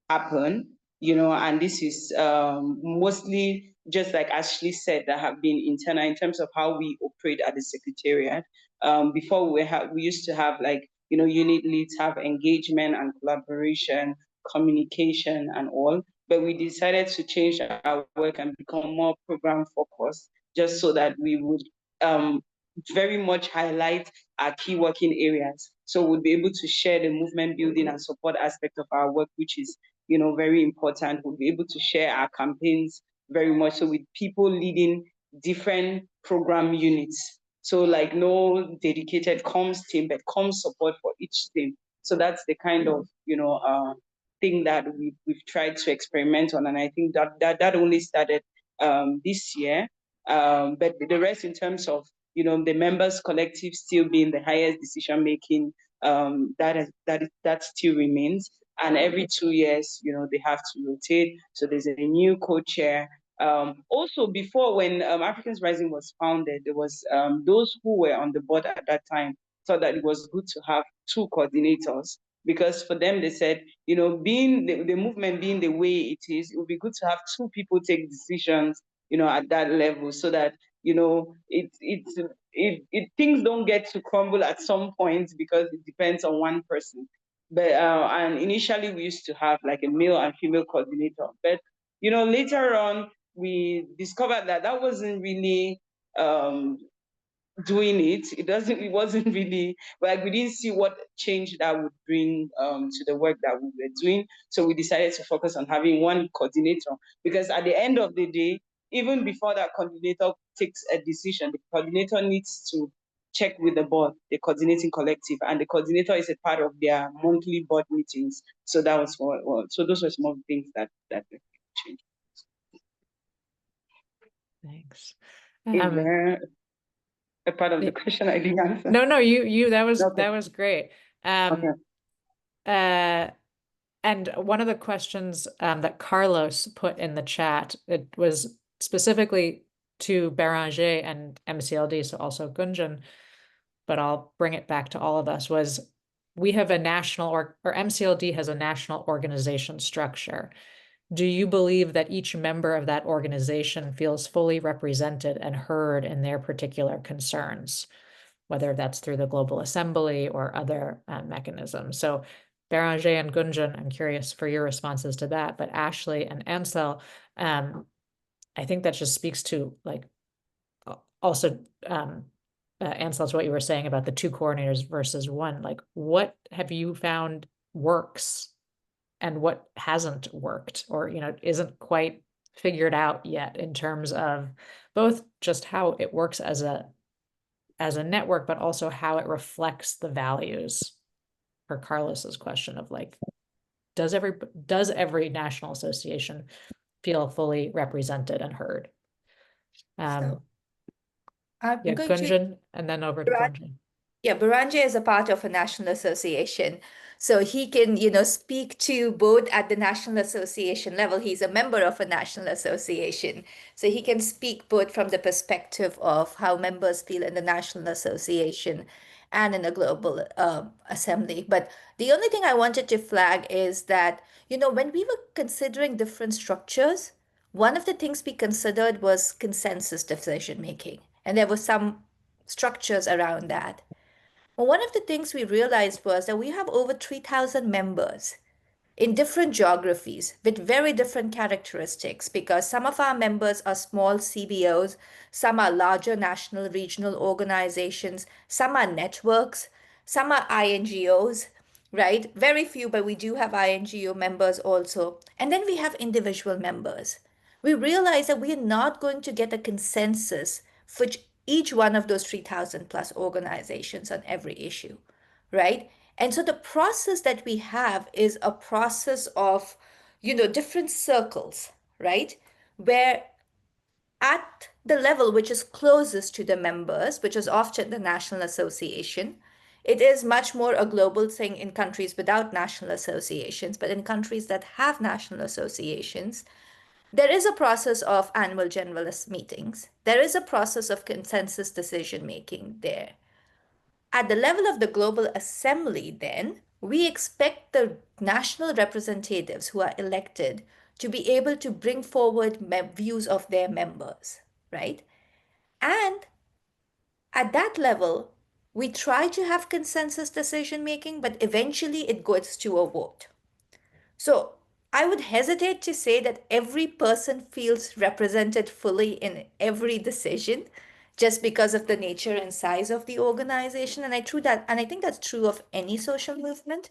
happen, and this is mostly, just like Ashley said, that have been internal in terms of how we operate at the Secretariat. Before we used to have like, unit leads have engagement and collaboration, communication and all, but we decided to change our work and become more program focused, just so that we would very much highlight our key working areas. So we'll be able to share the movement building and support aspect of our work, which is, very important. We'll be able to share our campaigns very much so with people leading different program units. So like no dedicated comms team, but comms support for each team. So that's the kind of, thing that we've tried to experiment on. And I think that only started this year. But the rest in terms of, the members collective still being the highest decision making, that still remains. And every 2 years, they have to rotate. So there's a new co-chair. Also, before, when Africans Rising was founded, there was those who were on the board at that time thought that it was good to have two coordinators, because for them, they said, being the movement being the way it is, it would be good to have two people take decisions, at that level, so that, things don't get to crumble at some point because it depends on one person. But and initially we used to have like a male and female coordinator, but later on we discovered that that wasn't really doing it. It wasn't really like, we didn't see what change that would bring to the work that we were doing. So we decided to focus on having one coordinator, because at the end of the day, even before that coordinator takes a decision, the coordinator needs to check with the board, the coordinating collective, and the coordinator is a part of their monthly board meetings. So that was so those were some of the things that changed. Thanks. Is there a part of the question I didn't answer? No, you that was Okay. that was great. Okay. And one of the questions that Carlos put in the chat, it was specifically to Beranger and MCLD, so also Gunjan, but I'll bring it back to all of us, was we have a national or MCLD has a national organization structure. Do you believe that each member of that organization feels fully represented and heard in their particular concerns, whether that's through the Global Assembly or other mechanisms? So Beranger and Gunjan, I'm curious for your responses to that, but Ashley and Ansel, I think that just speaks to like also Ansel, to what you were saying about the two coordinators versus one. Like, what have you found works and what hasn't worked, or isn't quite figured out yet, in terms of both just how it works as a network, but also how it reflects the values? For Carlos's question of like, does every national association feel fully represented and heard? So I'm Yeah, going to Gunjan, and then over to Gunjan. Yeah, Beranger is a part of a national association. So he can, speak to both at the national association level. He's a member of a national association. So he can speak both from the perspective of how members feel in the national association and in a global assembly. But the only thing I wanted to flag is that, when we were considering different structures, one of the things we considered was consensus decision making. And there were some structures around that. Well, one of the things we realized was that we have over 3,000 members in different geographies with very different characteristics, because some of our members are small CBOs, some are larger national regional organizations, some are networks, some are INGOs, right? Very few, but we do have INGO members also. And then we have individual members. We realize that we are not going to get a consensus for each one of those 3,000 plus organizations on every issue, right? And so the process that we have is a process of, different circles, right? Where at the level which is closest to the members, which is often the National Association, it is much more a global thing in countries without national associations, but in countries that have national associations, there is a process of annual generalist meetings. There is a process of consensus decision making there. At the level of the Global Assembly, then, we expect the national representatives who are elected to be able to bring forward views of their members, right? And at that level, we try to have consensus decision making, but eventually it goes to a vote. So I would hesitate to say that every person feels represented fully in every decision just because of the nature and size of the organization. And I think that's true of any social movement.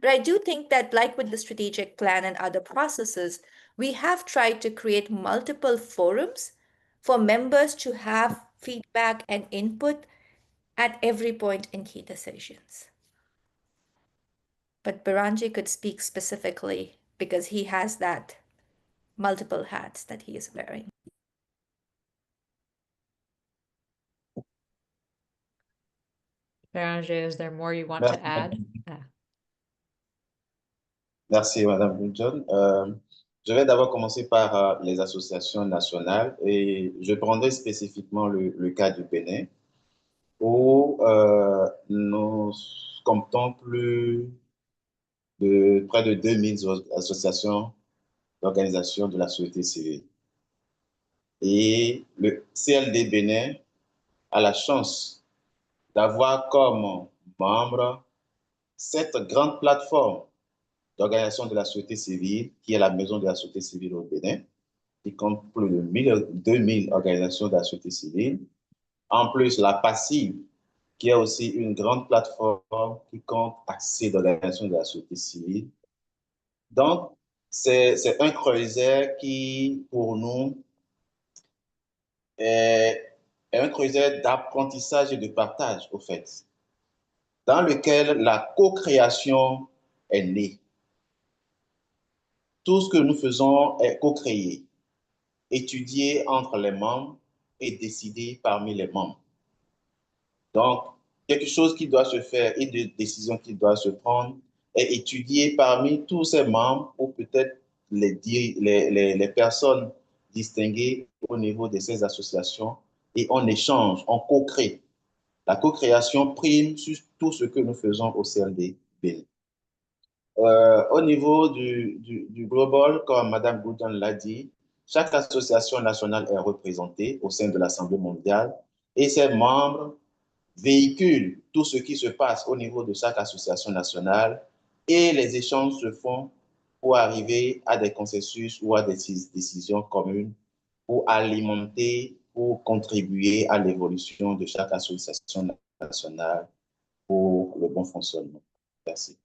But I do think that, like with the strategic plan and other processes, we have tried to create multiple forums for members to have feedback and input at every point in key decisions. But Biranji could speak specifically because he has that multiple hats that he is wearing. Béranger, is there more you want Merci. to add? Merci, Madame Goodjohn. Je vais d'abord commencer par les associations nationales et je prendrai spécifiquement le cas du Bénin, où nous comptons près de 2000 associations d'organisations de la société civile. Et le CLD Bénin a la chance d'avoir comme membre cette grande plateforme d'organisation de la société civile, qui est la maison de la société civile au Bénin, qui compte plus de 2000 organisations de la société civile. En plus, la passive, qui est aussi une grande plateforme qui compte assez d'organisations de la société civile. Donc, c'est un creuset qui, pour nous, est un creuset d'apprentissage et de partage, au fait, dans lequel la co-création est née. Tout ce que nous faisons est co-créé, étudié entre les membres et décidé parmi les membres. Donc, quelque chose qui doit se faire et des décisions qui doivent se prendre est étudié parmi tous ces membres ou peut-être les personnes distinguées au niveau de ces associations et on échange, on co-crée. La co-création prime sur tout ce que nous faisons au CLD Bénin. Au niveau du global, comme Mme Goudon l'a dit, chaque association nationale est représentée au sein de l'Assemblée mondiale et ses membres véhiculent tout ce qui se passe au niveau de chaque association nationale et les échanges se font pour arriver à des consensus ou à des décisions communes pour alimenter, pour contribuer à l'évolution de chaque association nationale pour le bon fonctionnement. Merci.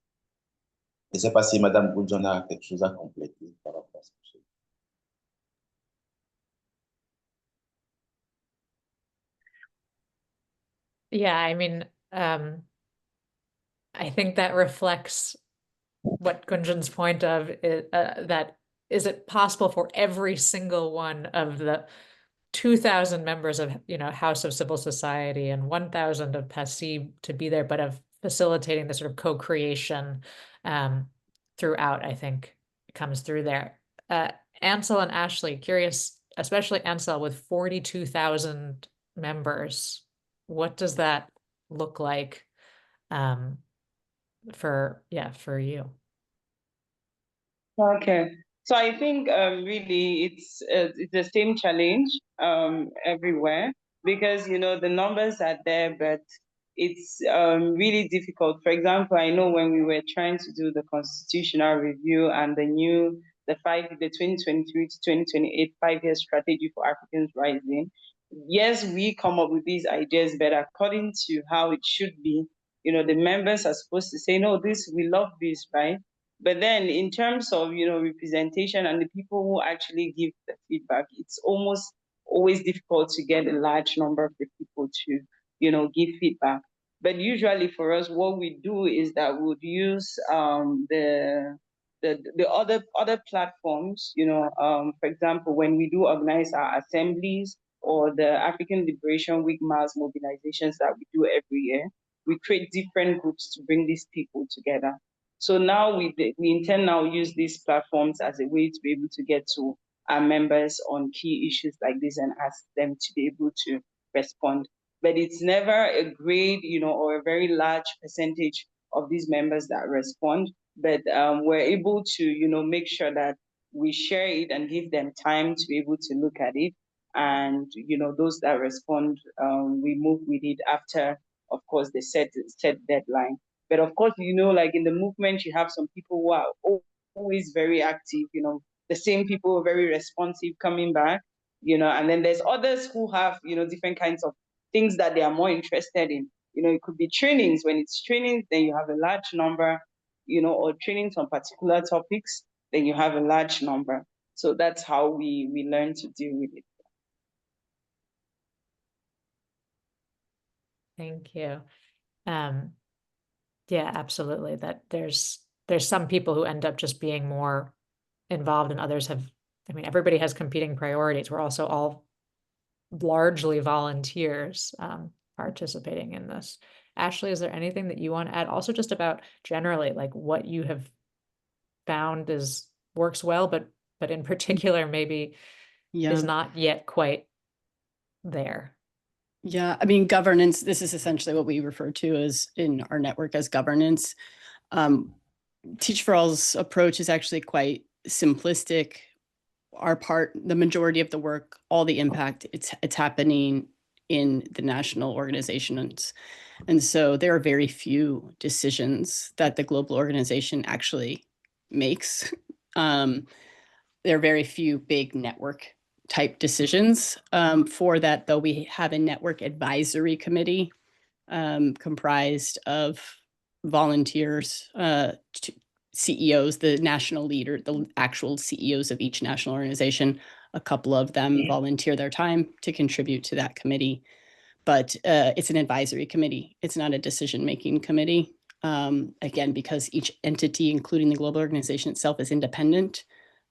Je ne sais pas si Mme Goudjon a quelque chose à compléter par rapport à ce que Yeah, I mean, I think that reflects what Gunjan's point of it, that is it possible for every single one of the 2,000 members of, House of Civil Society and 1,000 of PASSIB to be there, but of facilitating the sort of co-creation throughout, I think comes through there. Ansel and Ashley, curious, especially Ansel with 42,000 members, what does that look like for you? Okay. So I think really it's the same challenge everywhere because, the numbers are there, but it's really difficult. For example, I know when we were trying to do the constitutional review and the 2023 to 2028 5-year strategy for Africans Rising, yes, we come up with these ideas, but according to how it should be, the members are supposed to say, no, we love this, right? But then in terms of, representation and the people who actually give the feedback, it's almost always difficult to get a large number of the people to, give feedback. But usually for us, what we do is that we'll use the other platforms, for example, when we do organize our assemblies or the African Liberation Week mass mobilizations that we do every year, we create different groups to bring these people together. So now we intend now use these platforms as a way to be able to get to our members on key issues like this and ask them to be able to respond. But it's never a grade, or a very large percentage of these members that respond. But we're able to, make sure that we share it and give them time to be able to look at it. And, those that respond, we move with it after, of course, the set deadline. But of course, like in the movement, you have some people who are always very active, the same people who are very responsive coming back, and then there's others who have, different kinds of things that they are more interested in. It could be trainings. When it's trainings, then you have a large number, or trainings on particular topics, then you have a large number. So that's how we learn to deal with it. Thank you. Yeah, absolutely. That there's some people who end up just being more involved and others have, everybody has competing priorities. We're also all largely volunteers participating in this. Ashley, is there anything that you want to add? Also just about generally, like what you have found works well, but in particular, maybe is not yet quite there. Yeah, governance, this is essentially what we refer to as in our network as governance. Teach for All's approach is actually quite simplistic. The majority of the work, all the impact, it's happening in the national organizations. And so there are very few decisions that the global organization actually makes. There are very few big network type decisions. For that, though, we have a network advisory committee comprised of volunteers, CEOs, the national leader, the actual CEOs of each national organization. A couple of them volunteer their time to contribute to that committee. But it's an advisory committee. It's not a decision-making committee. Again, because each entity, including the global organization itself, is independent.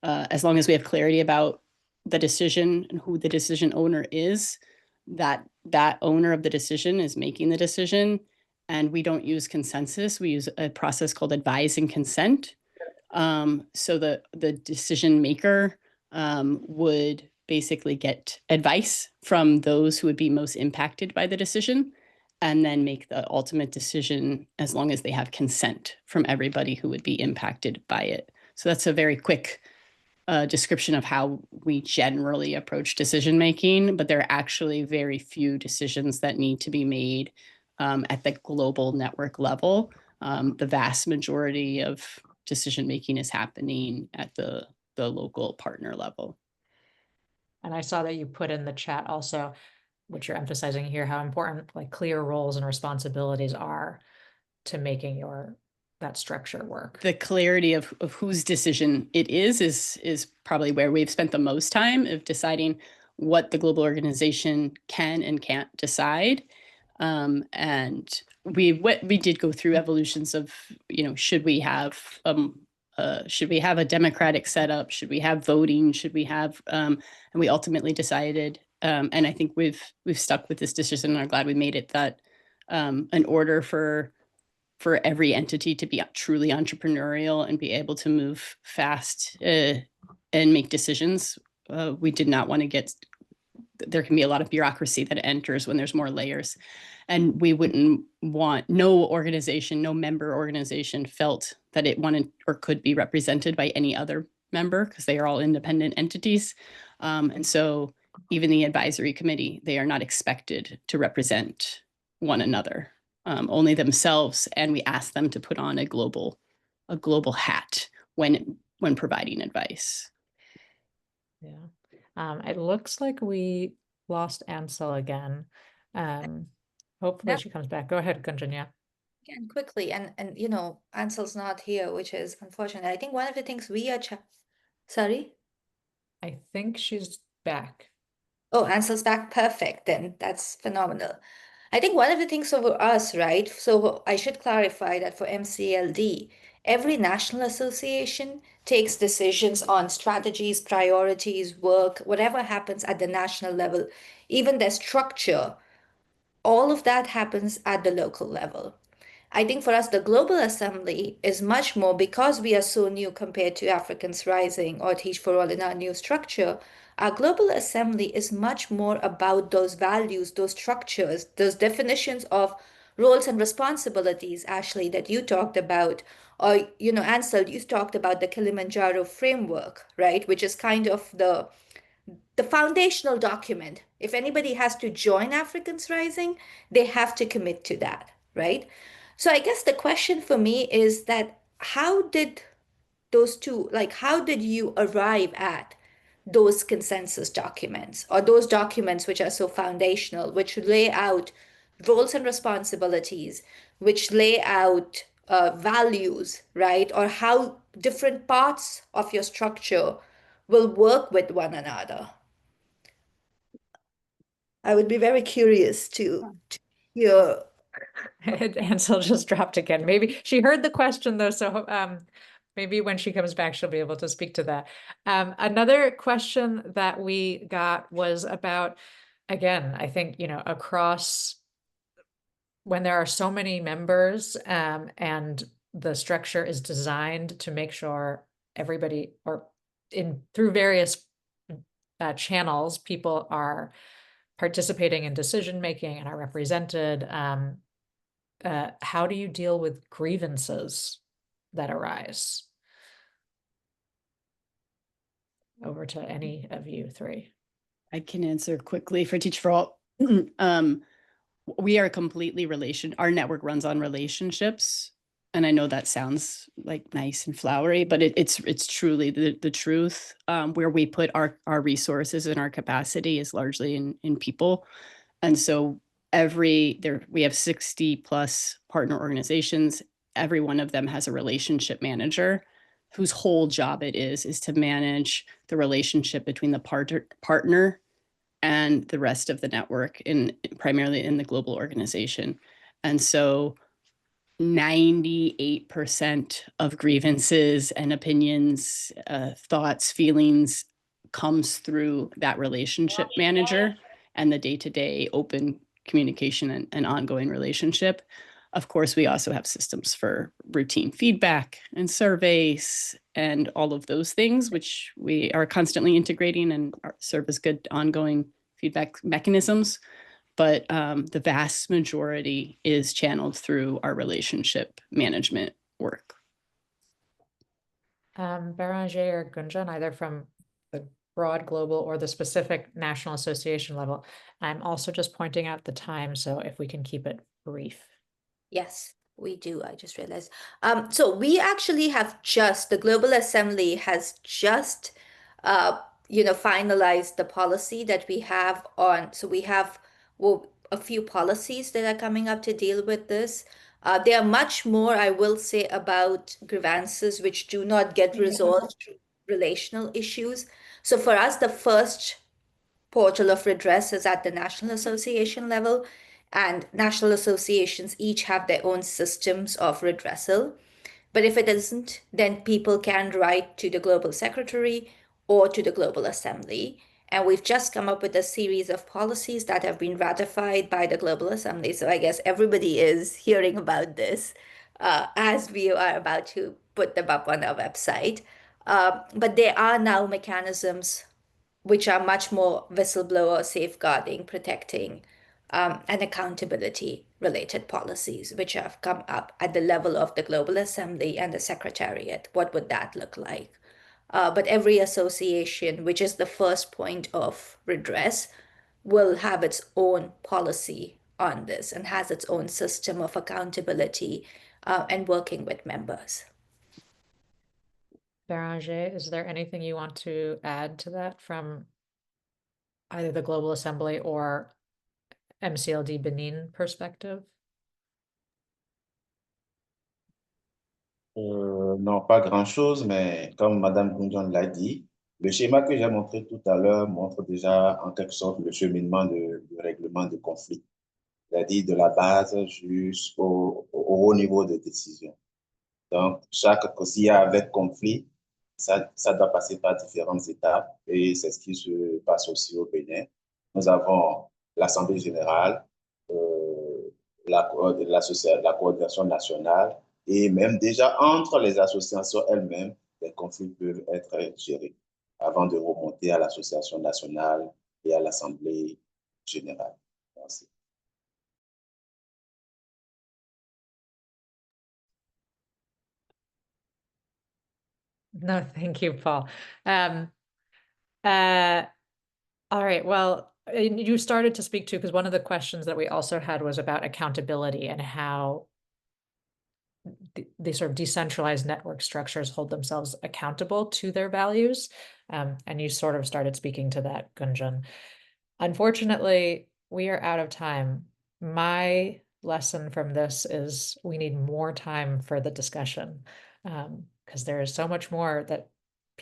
As long as we have clarity about the decision and who the decision owner is, that owner of the decision is making the decision. And we don't use consensus. We use a process called advise and consent. So the decision maker would basically get advice from those who would be most impacted by the decision, and then make the ultimate decision as long as they have consent from everybody who would be impacted by it. So that's a very quick description of how we generally approach decision making, but there are actually very few decisions that need to be made at the global network level. The vast majority of decision making is happening at the local partner level. And I saw that you put in the chat also, which you're emphasizing here, how important like clear roles and responsibilities are to making that structure work. The clarity of whose decision it is probably where we've spent the most time of deciding what the global organization can and can't decide. And we did go through evolutions of, should we have a democratic setup? Should we have voting? Should we have, and we ultimately decided, and I think we've stuck with this decision and are glad we made it, that in order for every entity to be truly entrepreneurial and be able to move fast and make decisions, we did not want to there can be a lot of bureaucracy that enters when there's more layers. And we wouldn't want, no member organization felt that it wanted or could be represented by any other member, because they are all independent entities. And so even the advisory committee, they are not expected to represent one another. only themselves, and we ask them to put on a global hat when providing advice. Yeah. It looks like we lost Ansel again. Hopefully Yep. she comes back. Go ahead, Gunjan. Yeah. Again, quickly, and Ansel's not here, which is unfortunate. I think one of the things we are sorry? I think she's back. Oh, Ansel's back. Perfect. Then that's phenomenal. I think one of the things for us, right? So I should clarify that for MCLD, every national association takes decisions on strategies, priorities, work, whatever happens at the national level, even their structure, all of that happens at the local level. I think for us, the Global Assembly is much more because we are so new compared to Africans Rising or Teach for All in our new structure. Our Global Assembly is much more about those values, those structures, those definitions of roles and responsibilities, Ashley, that you talked about. Or, Ansel, you talked about the Kilimanjaro framework, right? Which is kind of the foundational document. If anybody has to join Africans Rising, they have to commit to that, right? So I guess the question for me is that how did those two, like, how did you arrive at those consensus documents or those documents which are so foundational, which lay out roles and responsibilities, which lay out values, right? Or how different parts of your structure will work with one another? I would be very curious to hear. Ansel just dropped again. Maybe she heard the question though, so maybe when she comes back, she'll be able to speak to that. Another question that we got was about, again, I think, across when there are so many members, and the structure is designed to make sure everybody, or through various channels, people are participating in decision making and are represented. How do you deal with grievances that arise? Over to any of you three. I can answer quickly for Teach for All. We are completely our network runs on relationships. And I know that sounds like nice and flowery, but it's truly the truth. Where we put our resources and our capacity is largely in people. And so we have 60 plus partner organizations. Every one of them has a relationship manager whose whole job it is to manage the relationship between the partner and the rest of the network, primarily in the global organization. And so 98% of grievances and opinions, thoughts, feelings comes through that relationship manager and the day-to-day open communication and ongoing relationship. Of course, we also have systems for routine feedback and surveys and all of those things, which we are constantly integrating and serve as good ongoing feedback mechanisms. But the vast majority is channeled through our relationship management work. Beranger or Gunjan, either from the broad global or the specific national association level. I'm also just pointing out the time, so if we can keep it brief. Yes, we do. I just realized. So we actually have the Global Assembly has just, finalized the policy that we have on. So we have, well, a few policies that are coming up to deal with this. There are much more, I will say, about grievances which do not get resolved through relational issues. So for us, the first portal of redress is at the national association level, and national associations each have their own systems of redressal. But if it isn't, then people can write to the global secretary or to the Global Assembly. And we've just come up with a series of policies that have been ratified by the Global Assembly. So I guess everybody is hearing about this as we are about to put them up on our website. But there are now mechanisms which are much more whistleblower safeguarding, protecting, and accountability related policies, which have come up at the level of the Global Assembly and the Secretariat. What would that look like? But every association, which is the first point of redress, will have its own policy on this and has its own system of accountability and working with members. Beranger, is there anything you want to add to that from either the Global Assembly or MCLD Benin perspective? Non, pas grand-chose, mais comme Madame Gunjon l'a dit, le schéma que j'ai montré tout à l'heure montre déjà en quelque sorte le cheminement de règlement de conflit, c'est-à-dire de la base jusqu'au haut niveau de décision. Donc, s'il y a avec conflit, ça doit passer par différentes étapes et c'est ce qui se passe aussi au Bénin. Nous avons l'Assemblée générale, la coordination nationale et même déjà entre les associations elles-mêmes, les conflits peuvent être gérés avant de remonter à l'association nationale et à l'Assemblée générale. Merci. No, thank you, Paul. All right, well, you started to speak to, because one of the questions that we also had was about accountability and how the sort of decentralized network structures hold themselves accountable to their values. And you sort of started speaking to that, Gunjan. Unfortunately, we are out of time. My lesson from this is we need more time for the discussion, because there is so much more that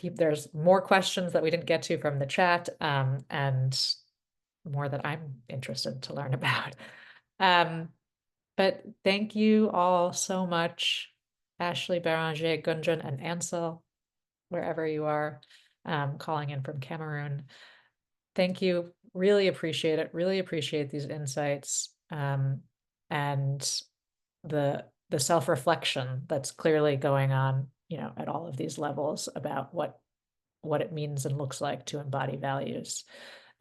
there's more questions that we didn't get to from the chat, and more that I'm interested to learn about. But thank you all so much, Ashley, Beranger, Gunjan, and Ansel, wherever you are, calling in from Cameroon. Thank you. Really appreciate it. Really appreciate these insights, and the self-reflection that's clearly going on, at all of these levels about what it means and looks like to embody values.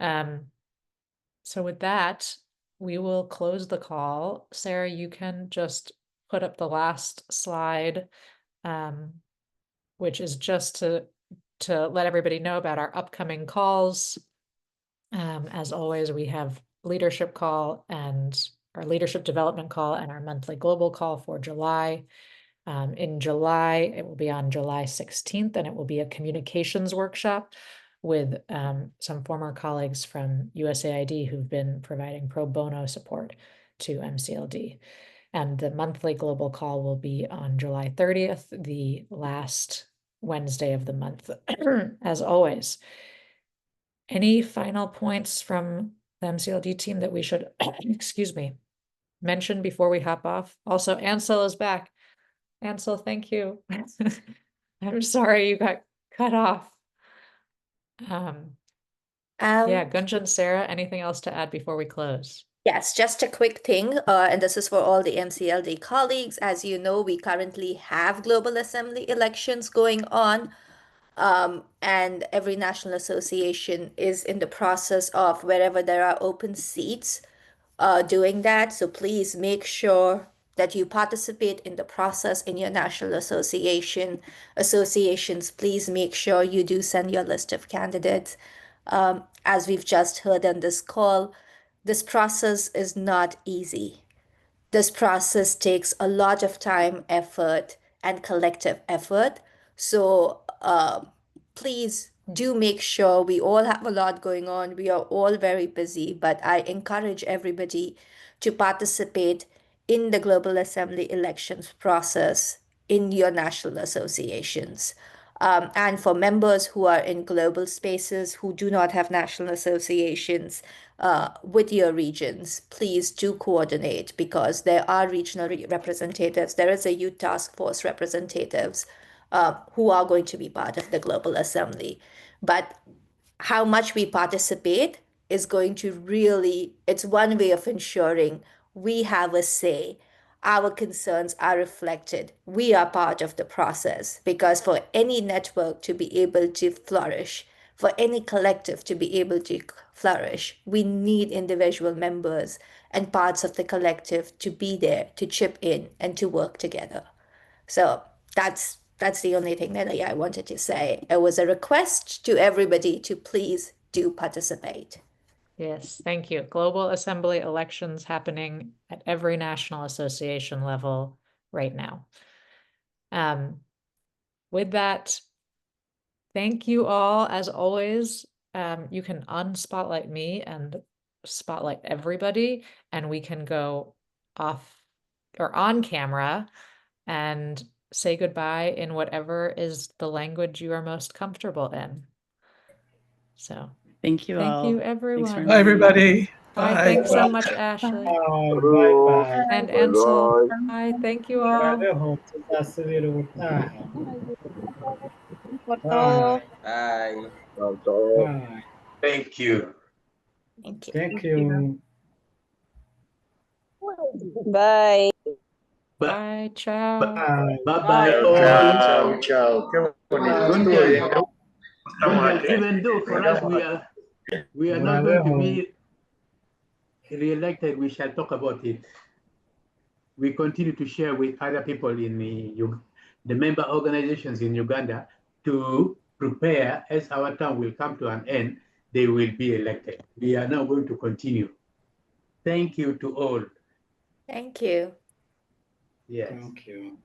So with that, we will close the call. Sarah, you can just put up the last slide, which is just to let everybody know about our upcoming calls. As always, we have leadership call and our leadership development call and our monthly global call for July. In July, it will be on July 16th, and it will be a communications workshop with some former colleagues from USAID who've been providing pro bono support to MCLD. And the monthly global call will be on July 30th, the last Wednesday of the month, as always. Any final points from the MCLD team that we should, excuse me, mention before we hop off? Also, Ansel is back. Ansel, thank you. I'm sorry you got cut off. Yeah, Gunjan, Sarah, anything else to add before we close? Yes, just a quick thing, and this is for all the MCLD colleagues. As you know, we currently have Global Assembly elections going on, and every national association is in the process of, wherever there are open seats, doing that. So please make sure that you participate in the process in your national associations. Please make sure you do send your list of candidates. As we've just heard on this call, this process is not easy. This process takes a lot of time, effort, and collective effort. So please do make sure. We all have a lot going on. We are all very busy, but I encourage everybody to participate in the Global Assembly elections process in your national associations. And for members who are in global spaces who do not have national associations with your regions, please do coordinate, because there are regional representatives. There is a youth task force representatives who are going to be part of the Global Assembly. But how much we participate is going to really, it's one way of ensuring we have a say. Our concerns are reflected. We are part of the process, because for any network to be able to flourish, for any collective to be able to flourish, we need individual members and parts of the collective to be there, to chip in, and to work together. So that's the only thing that I wanted to say. It was a request to everybody to please do participate. Yes, thank you. Global Assembly elections happening at every national association level right now. With that, thank you all. As always, you can unspotlight me and spotlight everybody, and we can go off or on camera and say goodbye in whatever is the language you are most comfortable in. So Thank you thank all. you, Thanks for everyone. Bye, inviting me. everybody. Bye. Bye. Thanks so much, Ashley. Bye-bye. And Ansel. Bye. Thank you all. Brother, tutasubiri ubutaha. por Bye. todo. Bye. Bye. Thank you. Thank you. Bye. Bye. Ciao. Bye. Bye-bye. Ciao, ciao. Qué bonito Bye. estuvo bien. Estamos Gunjan, aquí. even though for us we are not going to be re-elected, we shall talk about it. We continue to share with other people in the member organizations in Uganda to prepare as our term will come to an end, they will be elected. We are now going to continue. Thank you to all. Thank you. Yes. Thank you.